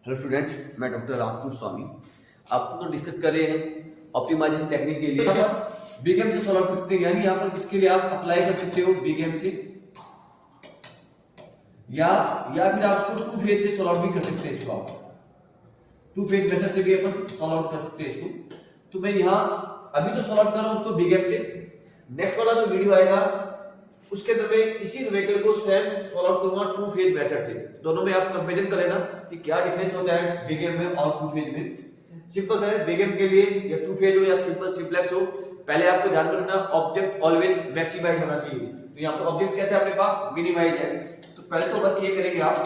Hello students, मैं doctor Ramkumar स्वामी। आप तो डिस्कस कर रहे हैं ऑप्टिमाइजेशन टेक्निक के लिए यहाँ पर बीगेम से सॉल्व कर सकते हैं। यानी यहाँ पर इसके लिए आप अप्लाई कर सकते हो बीगेम से या फिर आप इसको टू फेज से सॉल्व भी कर सकते हैं। इसको आप टू फेज मेथड से भी अपन सॉल्व आउट कर सकते हैं इसको। तो मैं यहाँ अभी जो सॉल्व कर रहा हूँ उसको बीगेम से। नेक्स्ट वाला जो वीडियो आएगा उसके अंदर मैं इसी न्यूमेरिकल को सेम सॉल्व आउट करूंगा टू फेज मेथड से। दोनों में आप कंपैरिजन कर लेना कि क्या डिफरेंस होता है बीगेम में और टू फेज में। सिंपल सा है, बीगेम के लिए या टू फेज हो या सिंपल सिंपलेक्स हो, पहले आपको ध्यान रखना ऑब्जेक्ट ऑलवेज मैक्सिमाइज होना चाहिए। तो यहाँ पर ऑब्जेक्ट कैसे अपने पास मिनिमाइज है। तो पहले तो वर्क ये करेंगे आप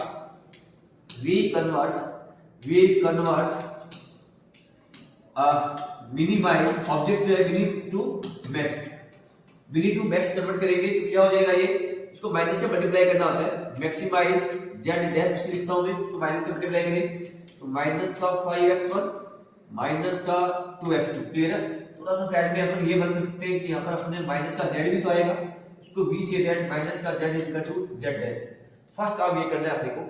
वी कन्वर्ट मिनिमाइज ऑब्जेक्ट जो है मिनी टू मैक्स कन्वर्ट करेंगे तो क्या हो जाएगा, ये इसको माइनस से मल्टीप्लाई करना होता है। मैक्सिमाइज जेड डैश लिखता हूं मैं, उसको माइनस से मल्टीप्लाई करेंगे तो माइनस का 5x1 माइनस का 2x2। क्लियर है। थोड़ा सा साइड में अपन ये वर्क कर सकते हैं कि यहां पर अपने माइनस का z भी तो आएगा, उसको b से z माइनस का z equal to z dash. First काम ये करना है अपने को।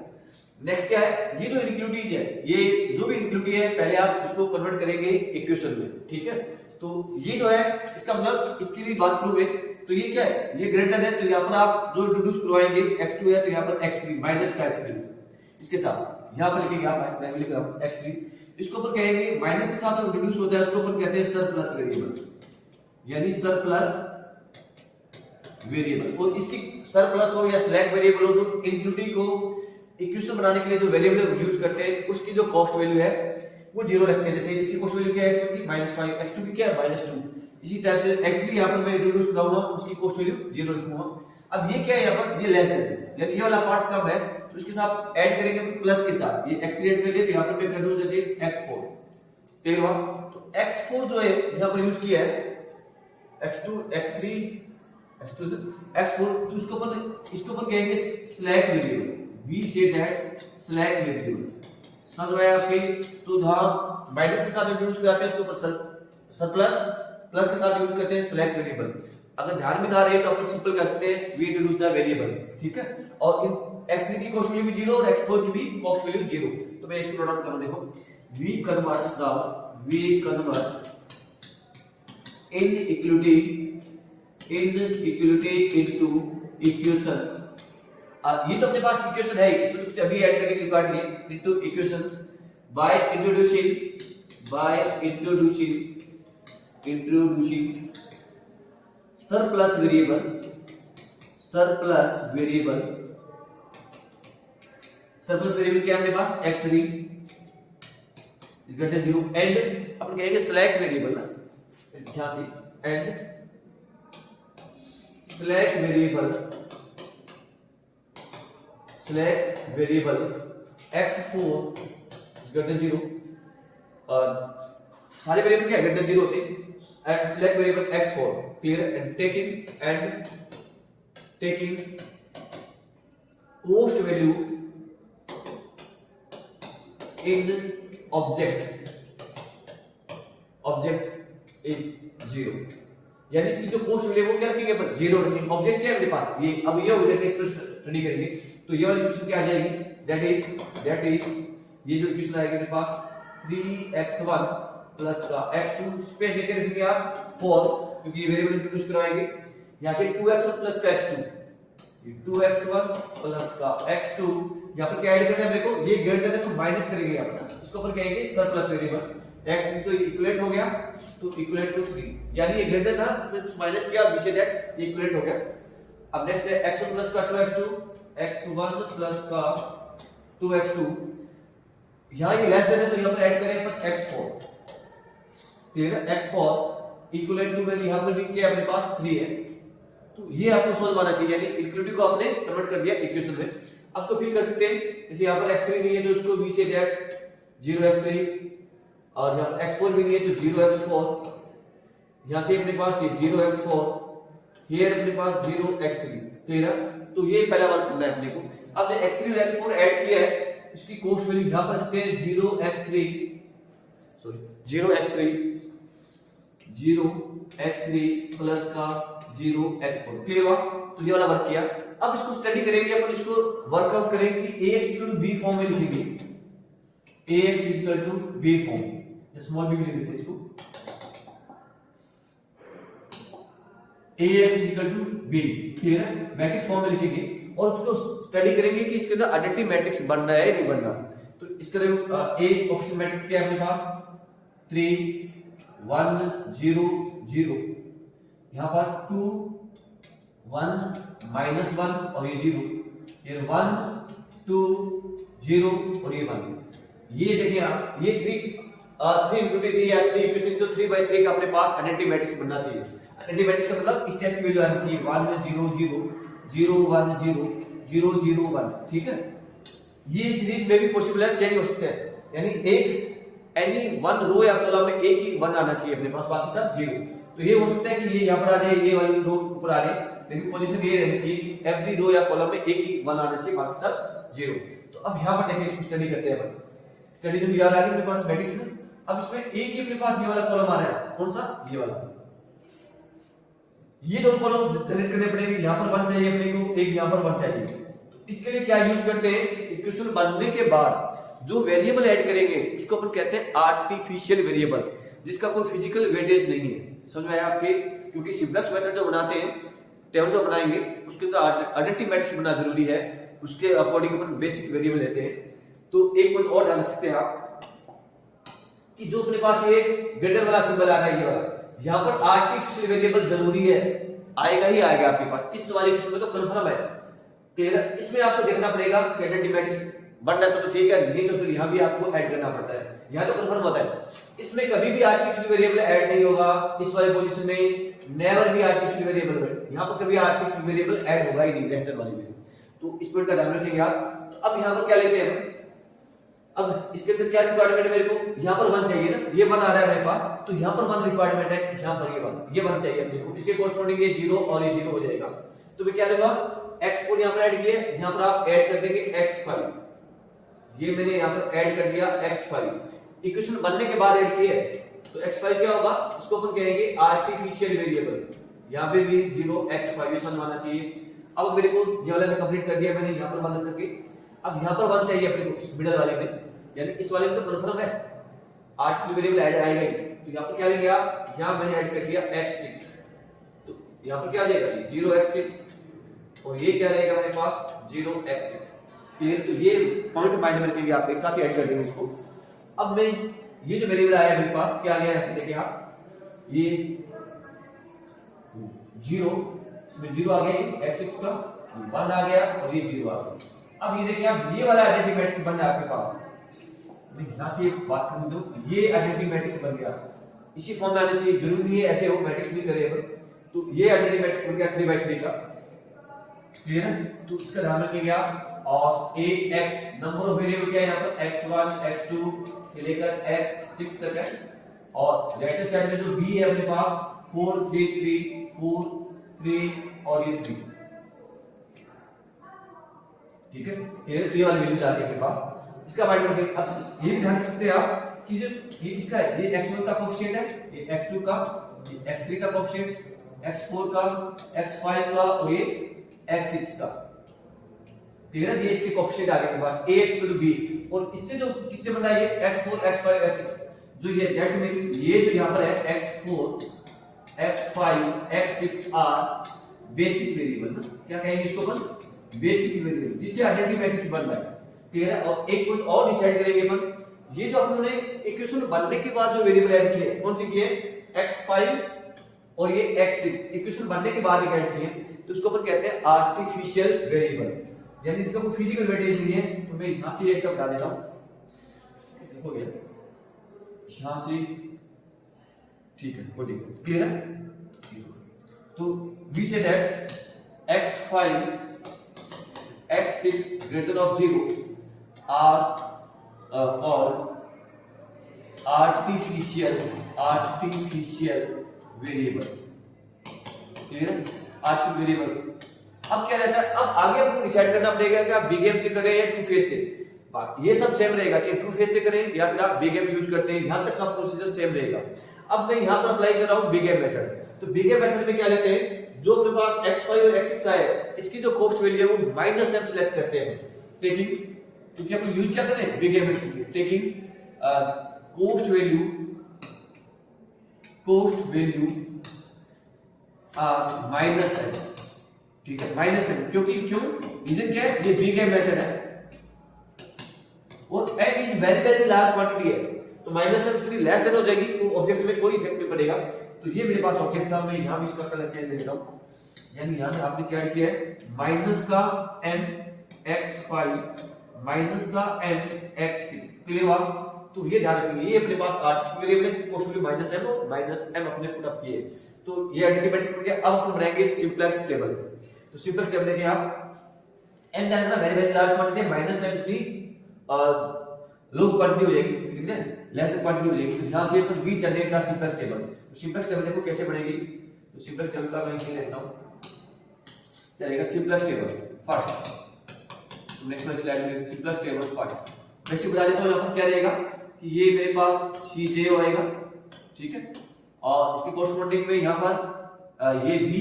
नेक्स्ट क्या है, ये जो इनक्लूडिव है, ये जो भी इनक्लूडिव है पहले आप इसको कन्वर्ट करेंगे इक्वेशन में। ठीक है। तो ये जो है इसका मतलब इसके लिए बात करूं मैं तो ये क्या है, ये ग्रेटर है तो यहाँ पर आप जो इंट्रोड्यूस करवाएंगे x2 है तो यहाँ पर x3 माइनस का x3 इसके साथ यहाँ पर लिखेंगे आप, मैं लिख रहा हूँ x3। इसके ऊपर कहेंगे माइनस के साथ इंट्रोड्यूस होता है उसके ऊपर कहते हैं सरप्लस वेरिएबल, यानी सरप्लस वेरिएबल। और इसकी सरप्लस हो या स्लैक वेरिएबल हो तो इंक्लूडिव को इक्वेशन बनाने के लिए जो वेरिएबल यूज करते हैं उसकी जो कॉस्ट वैल्यू है वो जीरो रखते हैं। जैसे इसकी कॉस्ट वैल्यू क्या है x1 की -5, x2 की क्या है -2। इसी तरह से x3 यहां पर मैं इंट्रोड्यूस कराऊंगा, उसकी कॉस्ट वैल्यू 0 लिखूंगा। अब ये क्या है, यहां पर ये लेस देन है, यानी ये वाला पार्ट कम है तो इसके साथ ऐड करेंगे प्लस के साथ। ये x3 ऐड कर लिया तो यहां पर मैं कर दूं जैसे x4। क्लियर हुआ। तो x4 जो है यहां पर यूज किया है x2 x3 x2 x4, तो इसके ऊपर कहेंगे slack variable, we say that slack variable. समझ में आया आपके। तो यहां माइनस के साथ इंट्रोड्यूस कराते हैं उसके ऊपर सरप्लस, प्लस के साथ यूज करते हैं सिलेक्ट वेरिएबल। अगर ध्यान में ना रहे तो अपन सिंपल कर सकते हैं वी इंट्रोड्यूस द वेरिएबल। ठीक है। और इन x3 की कॉस्ट वैल्यू भी 0 और x4 की भी कॉस्ट वैल्यू 0। तो मैं इसको नोट डाउन कर रहा हूं। देखो we convert inequality into equation. ये तो अपने पास इक्वेशन है, इसमें कुछ अभी ऐड करने की रिक्वायर्ड नहीं है। Into equations by introducing surplus variable क्या है अपने पास x3 इज ग्रेटर 0 एंड अपन कहेंगे स्लैक वेरिएबल ना, यहां से and slack variable x4 is greater 0 और सारे वेरिएबल क्या ग्रेटर 0 होते हैं and select variable x4। Clear. And taking cost value in object is 0, यानी इसकी जो कॉस्ट वैल्यू वो क्या रखेंगे अपन 0 रखेंगे। ऑब्जेक्ट क्या है मेरे पास ये, अब ये हो जाएगा, इस पर स्टडी करेंगे तो ये वाली इक्वेशन क्या आ जाएगी, दैट इज ये जो इक्वेशन आएगी मेरे पास 3x1 प्लस का x2 स्पेस लेके रखेंगे आप 4 क्योंकि ये वेरिएबल इंट्रोड्यूस करवाएंगे। यहां से 2x1 प्लस का x2, ये 2x1 प्लस का x2 यहां पर क्या ऐड करना है मेरे को, ये ग्रेटर है तो माइनस करेंगे अपना, इसको अपन कहेंगे सरप्लस वेरिएबल। x3 तो इक्विवेलेंट हो गया तो इक्विवेलेंट टू 3, यानी ये ग्रेटर था इसमें कुछ माइनस किया, बी से दैट ये इक्विवेलेंट हो गया। अब नेक्स्ट है x1 प्लस का 2x2, x1 प्लस का 2x2, यहां ये लेस देन है तो यहां पर ऐड करें अपन x4। क्लियर है। x4 इक्विवेलेंट टू में यहां पर भी क्या अपने पास 3 है, तो ये आपको समझ में आना चाहिए, यानी इक्विवेलेंट को आपने कन्वर्ट कर दिया इक्वेशन में। अब तो फिल कर सकते हैं, जैसे यहां पर x3 नहीं है तो उसको b से दैट 0x3 और यहां पर x4 भी नहीं है तो 0x4, यहां से अपने पास ये 0x4, हियर अपने पास 0x3। क्लियर है। तो ये पहला वर्क करना है अपने को। अब जो x3 और x4 ऐड किया है इसकी कॉस्ट वैल्यू यहां पर रखते हैं 0x3 प्लस का 0x4। क्लियर हुआ। तो ये वाला वर्क किया। अब इसको स्टडी करेंगे अपन, इसको वर्कआउट करेंगे कि ax b फॉर्म में लिखेंगे, ax equal to B form, small B लिख देते हैं इसको, ax equal to B, clear है, मैट्रिक्स फॉर्म में लिखेंगे और उसको स्टडी करेंगे कि इसके अंदर आइडेंटिटी मैट्रिक्स बनना है या नहीं बनना। तो इसका देखो ए ऑप्शन मैट्रिक्स क्या है अपने पास 3 1 0 0, यहां पर 2 1 -1 और ये 0, ये 1 2 0 और ये 1, ये देखिए आप ये 3 into 3 या 3 इक्वेशन, तो 3/3 का अपने पास आइडेंटिटी मैट्रिक्स बनना चाहिए। आइडेंटिटी मैट्रिक्स का मतलब इस टाइप की वैल्यू आनी चाहिए 1 0 0 0 1 0 0 0 1, ठीक है। ये सीरीज में भी पॉसिबल है, चेंज हो सकते हैं, यानी एक एनी वन रो या कॉलम में एक ही 1 आना चाहिए अपने पास, बाकी सब 0। तो ये हो सकता है कि ये यहां पर आ जाए, ये वाली रो ऊपर आ जाए, लेकिन पोजीशन ये रहनी चाहिए एवरी रो या कॉलम में एक ही 1 आना चाहिए, बाकी सब 0। तो अब यहां पर देखिए इसको स्टडी करते हैं अपन, स्टडी तो याद आ गई अपने पास मैट्रिक्स में। अब इसमें एक ही अपने पास ये वाला कॉलम आ रहा है, कौन सा, ये वाला, ये दो कॉलम जनरेट करने पड़ेंगे, यहां पर 1 चाहिए अपने को, एक यहां पर 1 चाहिए। तो इसके लिए क्या यूज करते हैं, इक्वेशन बनने के बाद जो वेरिएबल ऐड करेंगे उसको अपन कहते हैं आर्टिफिशियल वेरिएबल, जिसका कोई फिजिकल वेटेज नहीं है, समझ में आया आपके। क्योंकि सिम्प्लेक्स मेथड जो बनाते हैं, टेबल जो बनाएंगे उसके अंदर आइडेंटिटी मैट्रिक्स बनना जरूरी है, उसके अकॉर्डिंग अपन बेसिक वेरिएबल लेते हैं। तो एक पॉइंट और ध्यान रख सकते हैं आप कि जो अपने पास ये ग्रेटर वाला सिंबल आ रहा है, ये वाला, यहाँ पर आर्टिफिशियल वेरिएबल जरूरी है, आएगा ही आएगा आपके पास, इस वाले क्वेश्चन में तो कंफर्म है। क्लियर, इसमें आपको देखना पड़ेगा कि आइडेंटिटी मैट्रिक्स बन रहा है तो ठीक है, नहीं तो फिर यहाँ भी आपको ऐड करना पड़ता है, यहाँ तो कंफर्म होता है। इसमें कभी भी आर्टिफिशियल वेरिएबल ऐड नहीं होगा, इस वाले पोजीशन में नेवर भी आर्टिफिशियल वेरिएबल में, यहाँ पर कभी आर्टिफिशियल वेरिएबल ऐड होगा ही नहीं लेस वाले में। तो इस पॉइंट का ध्यान रखेंगे आप। तो अब यहाँ पर क्या लेते हैं, अब इसके अंदर क्या रिक्वायरमेंट है मेरे को, यहाँ पर 1 चाहिए ना, ये 1 आ रहा है मेरे पास, तो यहाँ पर 1 रिक्वायरमेंट है, यहाँ पर ये 1 चाहिए अपने को, इसके कोरस्पॉन्डिंग ये 0 और ये 0 हो जाएगा। तो मैं क्या लूंगा, x को यहाँ पर ऐड किया, यहाँ पर आप ऐड कर देंगे x5, ये मैंने यहाँ पर ऐड कर दिया x5, इक्वेशन बनने के बाद ऐड किया है, तो x5 क्या होगा, इसको अपन कहेंगे आर्टिफिशियल वेरिएबल, यहाँ पे भी 0 x5 ये समझ आना चाहिए। अब मेरे को ये वाला कंप्लीट कर दिया मैंने यहाँ पर 1 करके, अब यहाँ पर 1 चाहिए अपने को इस मिडल वाले में, यानी इस वाले में तो कंफर्म है आर्टिफिशियल वेरिएबल ऐड आएगा ही। तो यहाँ पर क्या लेंगे आप, यहाँ मैंने ऐड कर दिया x6, तो यहाँ पर क्या आ जाएगा 0x6 और ये क्या रहेगा मेरे पास 0x6, क्लियर। तो ये पॉइंट माइंड में रखेंगे आप, एक साथ ही ऐड कर देंगे इसको। अब मैं ये जो वेरिएबल आया मेरे पास क्या आ गया, ऐसे देखिए आप, ये 0, इसमें 0 आ गया, x6 का 1 आ गया और ये 0 आ गया। अब ये देखिए आप, ये वाला आइडेंटिटी मैट्रिक्स बन गया आपके पास। यहां से एक बात कर दो, ये आइडेंटिटी मैट्रिक्स बन गया, इसी फॉर्म में आना चाहिए, जरूरी नहीं है ऐसे हो मैट्रिक्स नहीं करे अपन। तो ये आइडेंटिटी मैट्रिक्स बन गया 3/3 का, क्लियर है। तो इसका ध्यान रखिएगा आप। और ax नंबर ऑफ वेरिएबल क्या है यहाँ पर, x1 x2 से लेकर x6 तक है, और लेफ्ट हैंड साइड में जो b है अपने पास 4 3 3 4 3 और ये 3, ठीक है। ये वाली वैल्यू जाती है अपने पास, इसका माइंड में अब ये भी ध्यान रख सकते हैं आप कि जो ये किसका है, ये x1 का कोएफिशिएंट है, ये x2 का, ये x3 का कोएफिशिएंट, x4 का, x5 का और ये x6 का, ठीक है। ये इसके कोएफिशिएंट आ गए अपने पास ax = b, और इससे जो किससे बना है ये x4 x5 x6, जो ये दैट मींस ये जो यहां पर है x4 x5 x6 are basic variable, क्या कहेंगे इसको अपन, बेसिक वेरिएबल, जिससे आइडेंटिटी मैट्रिक्स बन रहा है, क्लियर है। और एक पॉइंट और डिसाइड करेंगे अपन, ये जो अपने इक्वेशन बनने के बाद जो वेरिएबल ऐड किए, कौन से किए, x5 और ये x6 इक्वेशन बनने के बाद ऐड किए, तो उसको अपन कहते हैं आर्टिफिशियल वेरिएबल, यानी इसका कोई फिजिकल वेटेज नहीं है। तो मैं यहां से ये सब बता देता हूं, हो गया यहां से, ठीक है, वो ठीक है, क्लियर है। तो we say that x5 x6 greater of 0 are called artificial variable, clear है, आर्टिफिशियल वेरिएबल्स। अब क्या रहता है, अब आगे आपको डिसाइड करना पड़ेगा कि आप बिग एम से करें या टू फेज से, ये सब सेम रहेगा, चाहे टू फेज से करें या फिर आप बिग एम यूज करते हैं, यहां तक का प्रोसीजर सेम रहेगा। अब मैं यहां पर अप्लाई कर रहा हूं बिग एम मेथड। तो बिग एम मेथड में क्या लेते हैं, जो अपने पास x5 और x6 आए, इसकी जो कॉस्ट वैल्यू है वो -m सेलेक्ट करते हैं, टेकिंग क्योंकि अपन यूज क्या करें, बिग एम के लिए, taking cost value minus M, ठीक है, माइनस एम, क्योंकि क्यों, रीजन क्या है, ये बिग एम मेथड है और M is very very large quantity है, तो माइनस एम इतनी लेस देन हो जाएगी तो ऑब्जेक्ट में कोई इफेक्ट नहीं पड़ेगा। तो ये मेरे पास ऑब्जेक्ट था, मैं यहां भी इसका कलर चेंज देता हूं, यानी यहां से आपने क्या किया है, माइनस का m x5 माइनस का m x6, क्लियर हुआ। तो ये ध्यान रखिए, ये अपने पास आर्टिफिशियल वेरिएबल है, कोस्ट वैल्यू माइनस m और माइनस m अपने पुट अप किए, तो ये आइडेंटिटी मैट्रिक्स बन गया। अब अपन बनाएंगे सिंपलेक्स टेबल, तो सिंपलेक्स टेबल देखिए आप, m that is very very large quantity, minus m इतनी लो क्वांटिटी हो जाएगी, ठीक है, लेस क्वांटिटी हो जाएगी, तो यहां से अपन v जनरेट का सिंपलेक्स टेबल, तो सिंपलेक्स टेबल देखो कैसे बनेगी, तो सिंपलेक्स टेबल का मैं लिख लेता हूं, चलेगा सिंपलेक्स टेबल फर्स्ट, नेक्स्ट वाली स्लाइड में सिंपलेक्स टेबल फर्स्ट, वैसे बता देता हूं यहां पर क्या रहेगा कि ये मेरे पास Cj आएगा, ठीक है, और इसके कोरस्पोंडिंग में यहां पर ये b,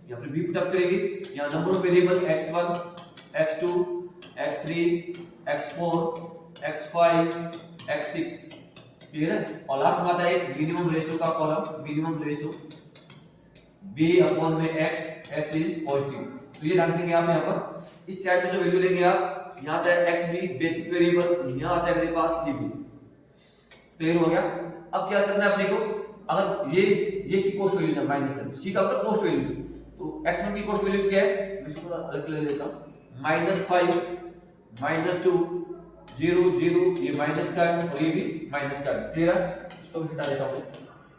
यहां पर b पुट अप करेंगे, यहां number of variable x1 x2 x3 x4 x5 x6, clear है, और लास्ट में आता है एक मिनिमम रेशियो का column, minimum ratio b upon में x इज पॉजिटिव, तो ये ध्यान रखेंगे आप यहां पर, इस साइड में जो वैल्यू लेंगे आप, यहां आता है xb बेसिक वेरिएबल, यहां आता है मेरे पास cb, क्लियर हो गया। अब क्या करना है अपने को, अगर ये सी कोस्ट वैल्यूज है माइनस m, सी का मतलब कोस्ट वैल्यूज, तो x1 की कोस्ट वैल्यूज क्या है, मैं इसको अलग ले लेता हूं, -5 -2 0 0, ये माइनस का है और ये भी माइनस का है, क्लियर है, इसको भी हटा देता हूं,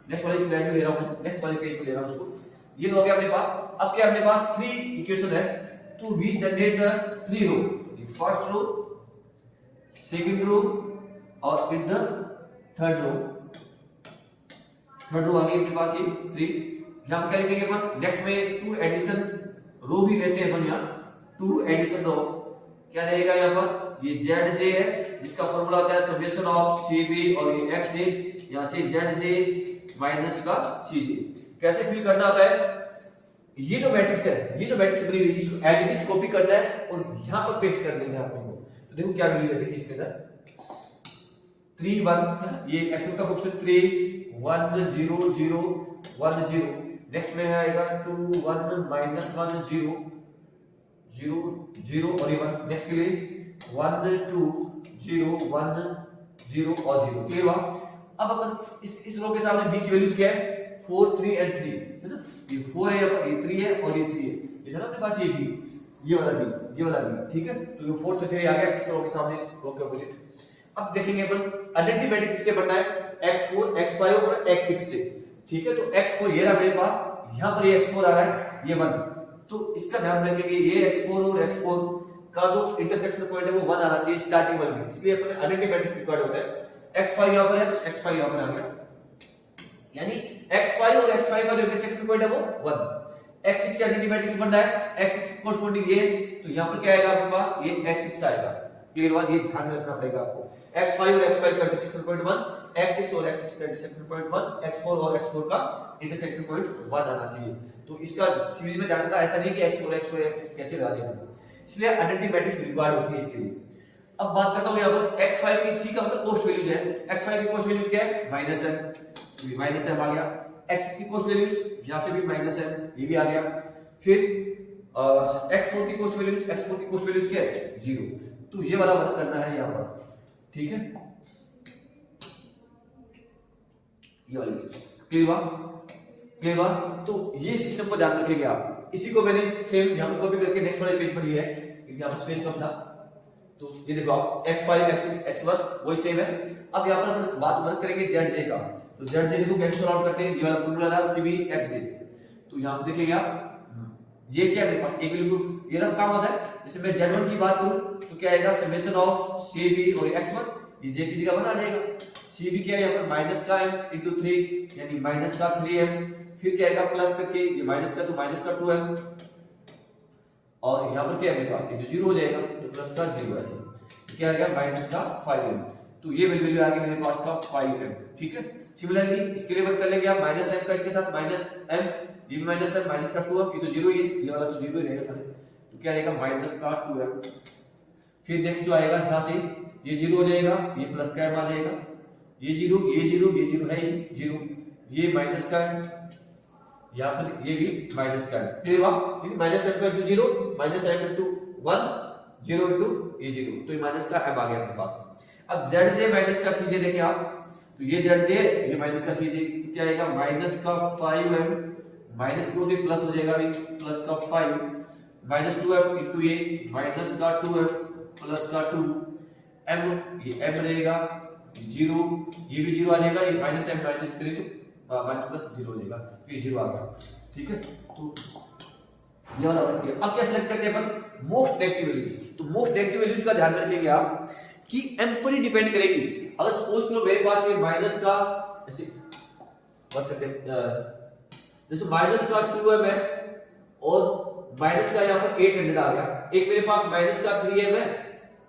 नेक्स्ट वाली स्लाइड में ले रहा हूं, नेक्स्ट वाले पेज पे ले रहा हूं इसको, ये तो हो गया अपने पास। अब क्या अपने पास 3 इक्वेशन है, तो we generate 3 row, first row, second row और इन द थर्ड रो आ गई अपने पास ये 3, यहां पर क्या लिखेंगे अपन, नेक्स्ट में 2 एडिशन रो भी लेते हैं अपन, यहां 2 एडिशन रो क्या रहेगा, यहां पर ये zj है जिसका फार्मूला होता है समेशन ऑफ cb और ये xj, यहां से zj माइनस का cj, कैसे फिल करना होता है, ये जो मैट्रिक्स है, ये जो मैट्रिक्स बनी हुई है इसको एज इट इज कॉपी करना है और यहां पर पेस्ट कर देना है आपको, तो देखो क्या वैल्यू है, देखिए इसके अंदर 3 1, ये एक्सेल का ऑप्शन 3 1 0 0 1 0, नेक्स्ट में आएगा 2 1 -1 0 0 0 और ये 1, नेक्स्ट के लिए 1 2 0 1 0 और 0, क्लियर हुआ। अब अपन इस रो के सामने b की वैल्यूज क्या है, 4 3 एंड 3 है ना, ये 4 है, ये 3 है और ये 3 है, ये था ना अपने पास ये b, ये वाला b, ठीक है, तो ये 4 से 3 आ गया इस रो के सामने, इस रो के ऑपोजिट। अब देखेंगे अपन आइडेंटिटी मैट्रिक्स से बनना है, x4 x5 और x6 से, ठीक है, तो x4 ये रहा मेरे पास, यहां पर ये x4 आ रहा है, ये 1, तो इसका ध्यान रखेंगे, ये x4 और x4 का जो इंटरसेक्शन पॉइंट है वो 1 आना चाहिए स्टार्टिंग वाले में, इसलिए अपन आइडेंटिटी मैट्रिक्स रिक्वायर्ड होता है। x5 यहां पर है तो x5 यहां पर आ गया, यानी x5 और x5 का जो इंटरसेक्शन पॉइंट है वो 1, x6 आइडेंटिटी मैट्रिक्स बन रहा है, x6 कोरस्पोंडिंग ये, तो यहां पर क्या आएगा आपके पास, ये x6 आएगा, क्लियर हुआ, ये ध्यान में रखना पड़ेगा आपको, x5 और x5 का इंटरसेक्शन पॉइंट 1, x6 और x6 का इंटरसेक्शन पॉइंट 1, x4 और x4 का इंटरसेक्शन पॉइंट 1 आना चाहिए, तो इसका सीरीज में ध्यान रखना, ऐसा नहीं कि x4 x4 x6 कैसे लगा देंगे, इसलिए आइडेंटिटी मैट्रिक्स रिक्वायर्ड होती है इसके लिए। अब बात करता हूं यहां पर x5 की, c का मतलब कोस्ट वैल्यूज है, x5 की कोस्ट वैल्यूज क्या है, -m आ गया, x6 की कोस्ट वैल्यूज यहां से भी -m, ये भी आ गया, फिर x4 की कोस्ट वैल्यूज क्या है, 0, तो ये वाला वर्क करना है यहां पर, ठीक है, ये वाली क्लियर हुआ, तो ये सिस्टम को ध्यान रखेंगे आप, इसी को मैंने सेम यहां पर कॉपी करके नेक्स्ट वाले पेज पर लिया है, क्योंकि यहां पर स्पेस कम था, तो ये देखो आप x5 x6 x1 वही सेम है। अब यहां पर बात वर्क करेंगे zj का, तो zj देखो कैसे सॉल्व करते हैं, ये वाला फार्मूला था cb xj, तो यहां पर देखेंगे आप, ये क्या है मेरे पास, एक वैल्यू ये रफ काम होता है, जैसे मैं z1 की बात करूं तो क्या आएगा, समेशन ऑफ cb और x1, ये j की जगह 1 आ जाएगा, cb क्या है यहां पर माइनस का m into 3 यानी माइनस का 3m, फिर क्या आएगा प्लस करके ये माइनस का, तो माइनस का 2m, और यहां पर क्या है मेरे पास, ये जो 0 हो जाएगा तो प्लस का 0, ऐसे क्या आएगा माइनस का 5m, तो ये वैल्यू आ गई मेरे पास का 5m, ठीक है। सिमिलरली इसके लिए वर्क कर लेंगे आप, -m का इसके साथ -m, ये भी -m, माइनस का 2m, ये तो 0 ही है, ये वाला तो 0 ही रहेगा सारे, तो क्या रहेगा माइनस का 2m, फिर नेक्स्ट जो आएगा यहाँ से ये 0 हो जाएगा, ये प्लस का m आ जाएगा, ये 0 ये 0 ये 0 है ही 0, ये माइनस का है, यहाँ पर ये भी माइनस का है। फिर वहां माइनस m का 0 माइनस m इंटू 1 0 इंटू ये 0, तो ये माइनस का m आ गया अपने पास। अब zj माइनस का cj देखें आप, तो ये zj ये माइनस का cj, तो क्या आएगा माइनस का 5m माइनस को प्लस हो जाएगा अभी, प्लस का 5 माइनस 2m इंटू ये माइनस का 2m प्लस का 2 m, ये m रहेगा 0, ये भी 0 आ जाएगा, ये माइनस m माइनस करें तो माइनस प्लस 0 हो जाएगा, तो ये 0 आ गया। ठीक है, तो ये वाला वर्क किया। अब क्या सिलेक्ट करते हैं अपन मोस्ट नेगेटिव वैल्यूज। तो मोस्ट नेगेटिव वैल्यूज का ध्यान रखिएगा आप कि m पर ही डिपेंड करेगी। अगर सपोज करो मेरे पास ये माइनस का ऐसे वर्क करते हैं, जैसे माइनस का 2m है और माइनस का यहाँ पर 800 आ गया, एक मेरे पास माइनस का 3m है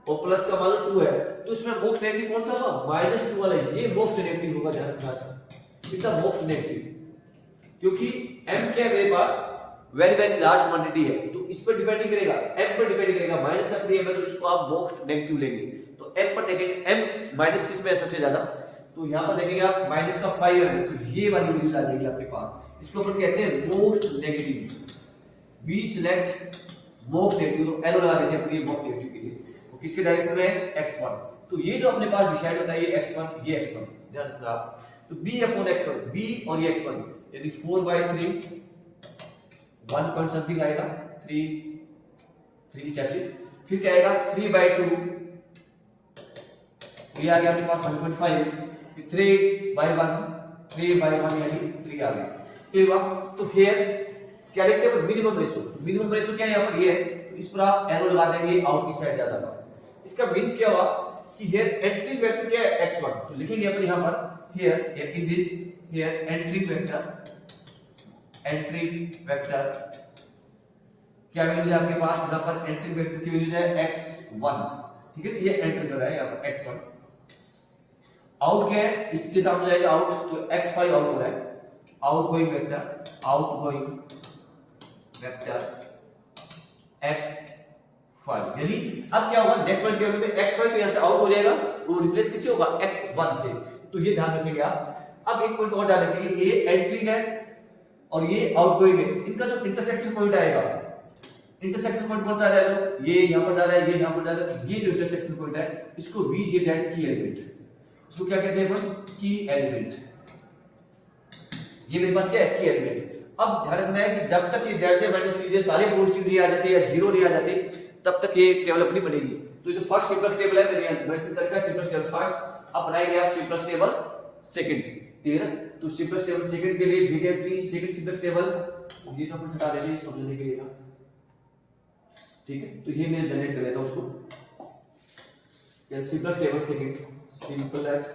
और प्लस का मान लो 2 है, तो इसमें मोस्ट नेगेटिव कौन सा था माइनस 2 वाला, ये मोस्ट नेगेटिव होगा, ध्यान रखना कितना मोस्ट नेगेटिव, क्योंकि m क्या है मेरे पास वेरी वेरी लार्ज क्वांटिटी है, तो इस पर डिपेंड नहीं करेगा, m पर डिपेंड करेगा। माइनस का 3m है तो इसको आप मोस्ट नेगेटिव लेंगे, तो m पर देखेंगे m माइनस किस में है सबसे ज्यादा, तो यहाँ पर देखेंगे आप माइनस का 5m है, तो ये वाली वैल्यूज आ जाएगी आपके पास, इसको अपन कहते हैं most negative. We select most negative, तो एरो लगा देते हैं अपने मोस्ट नेगेटिव के लिए, तो किसके डायरेक्शन में है x1, तो ये जो अपने पास डिसाइड होता है ये x1 ये x1, ध्यान रखना आप। तो b अपॉन x1, b और ये x1 यानी 4/3 1 पॉइंट समथिंग आएगा 3 स्टेप्स, फिर क्या आएगा 3/2, ये आ गया अपने पास 1.5, 3/1 यानी 3 आ गया। फिर तो हियर क्या लिखते हैं मिनिमम रेशो, मिनिमम रेशो क्या है यहाँ पर ये है, तो इस पर आप एरो लगा देंगे आउट की साइड ज्यादा होगा। इसका मींस क्या हुआ कि हियर एंट्री वेक्टर क्या है x1, तो लिखेंगे अपन यहाँ पर here in this here entry vector क्या वैल्यू है आपके पास, यहाँ पर एंट्री वेक्टर की वैल्यू है x1, ठीक है, ये एंट्री कर रहा है यहाँ पर x1। आउट क्या है, इसके सामने जाएगा आउट, तो x5 आउट हो रहा है, आउटगोइंग वेक्टर x5, यानी अब क्या होगा नेक्स्ट वन टेबल में x5 तो यहां से आउट हो जाएगा, वो रिप्लेस किससे होगा x1 से, तो ये ध्यान रखिएगा आप। अब एक पॉइंट और ध्यान रखिए, ये एंट्रिंग है और ये आउटगोइंग है, इनका जो इंटरसेक्शन पॉइंट आएगा, इंटरसेक्शन पॉइंट कौन सा आ रहा है, ये यहां पर जा रहा है, ये यहां पर जा रहा है, ये जो इंटरसेक्शन पॉइंट है इसको वी से दैट की एलिमेंट, इसको क्या कहते हैं अपन की एलिमेंट, ये मेरे पास क्या है की एलिमेंट। अब ध्यान रखना है कि जब तक ये z माइनस cj सारे पॉजिटिव नहीं आ जाते या जीरो नहीं आ जाते तब तक ये टेबल अपनी बनेगी। तो जो फर्स्ट सिंपलेक्स टेबल है मेरे मेंशन करके सिंपलेक्स टेबल फर्स्ट, अब बनाएंगे आप सिंपलेक्स टेबल सेकंड, क्लियर है। तो सिंपलेक्स टेबल सेकंड के लिए बीकेपी सेकंड सिंपलेक्स टेबल ये तो अपन हटा देंगे समझने के लिए, ठीक है। तो ये मैं जनरेट कर लेता हूं उसको, क्या simplex table second, simplex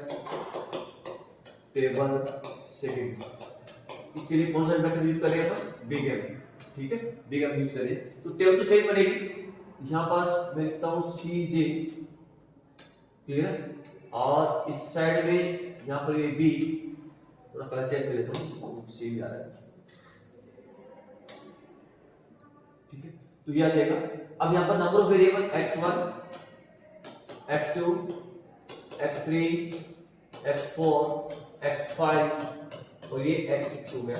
table second, इसके लिए कौन सा मेथड यूज करें अपन बिग एम, ठीक है, बिग एम यूज करें तो टेबल तो सही बनेगी। यहां पर मैं लिखता हूं cj, क्लियर है, और इस साइड में यहां पर ये b, थोड़ा कलर चेंज कर लेता हूं, सी भी आ रहा है, ठीक है, तो ये आ जाएगा। अब यहां पर number of variable x1 x2 x3 x4 x5 और ये x6 हो गया।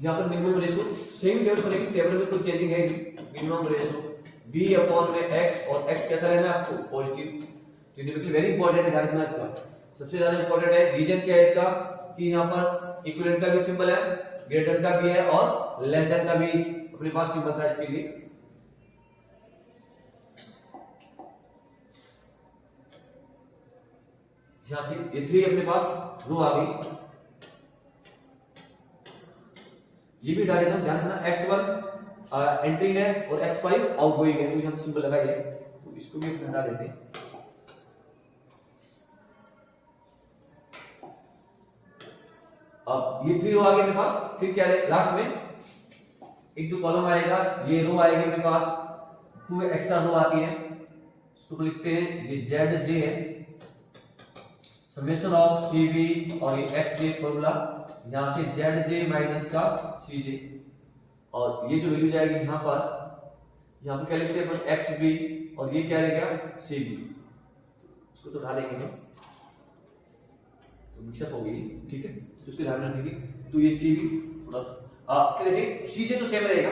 यहाँ पर मिनिमम रेशो सेम टेबल पर, लेकिन टेबल में कोई चेंजिंग है नहीं। मिनिमम रेशो b अपॉन में x, और x कैसा रहना है आपको पॉजिटिव, तो ये वेरी इंपॉर्टेंट है, ध्यान रखना इसका, सबसे ज्यादा इंपॉर्टेंट है। रीजन क्या है इसका कि यहाँ पर इक्विवेलेंट का भी सिंबल है, ग्रेटर का भी है और लेस देन का भी अपने पास सिंबल था इसके लिए। यहां से ये 3 अपने पास रो आ गई, ये भी डाल देता हूं, ध्यान रखना x1 एंट्रिंग है और x5 आउटगोइंग है, तो यहां सिंबल लगाई है, तो इसको भी हटा देते हैं। अब ये 3 रो आ गए मेरे पास, फिर क्या है लास्ट में एक जो कॉलम आएगा, ये रो आएगी मेरे पास, 2 एक्स्ट्रा रो आती है, इसको लिखते हैं ये zj है, समेशन ऑफ cv और ये xj फॉर्मूला, यहां से zj माइनस का cj, और ये जो वैल्यू जाएगी यहां पर यहाँ पे क्या लिखते हैं अपन एक्स बी, और ये क्या रहेगा सी बी, इसको तो उठा देंगे तो मिक्सअप हो गई, ठीक है, तो उसके ध्यान रखेंगे। तो ये सी बी थोड़ा सा देखिए सीजे तो सेम रहेगा,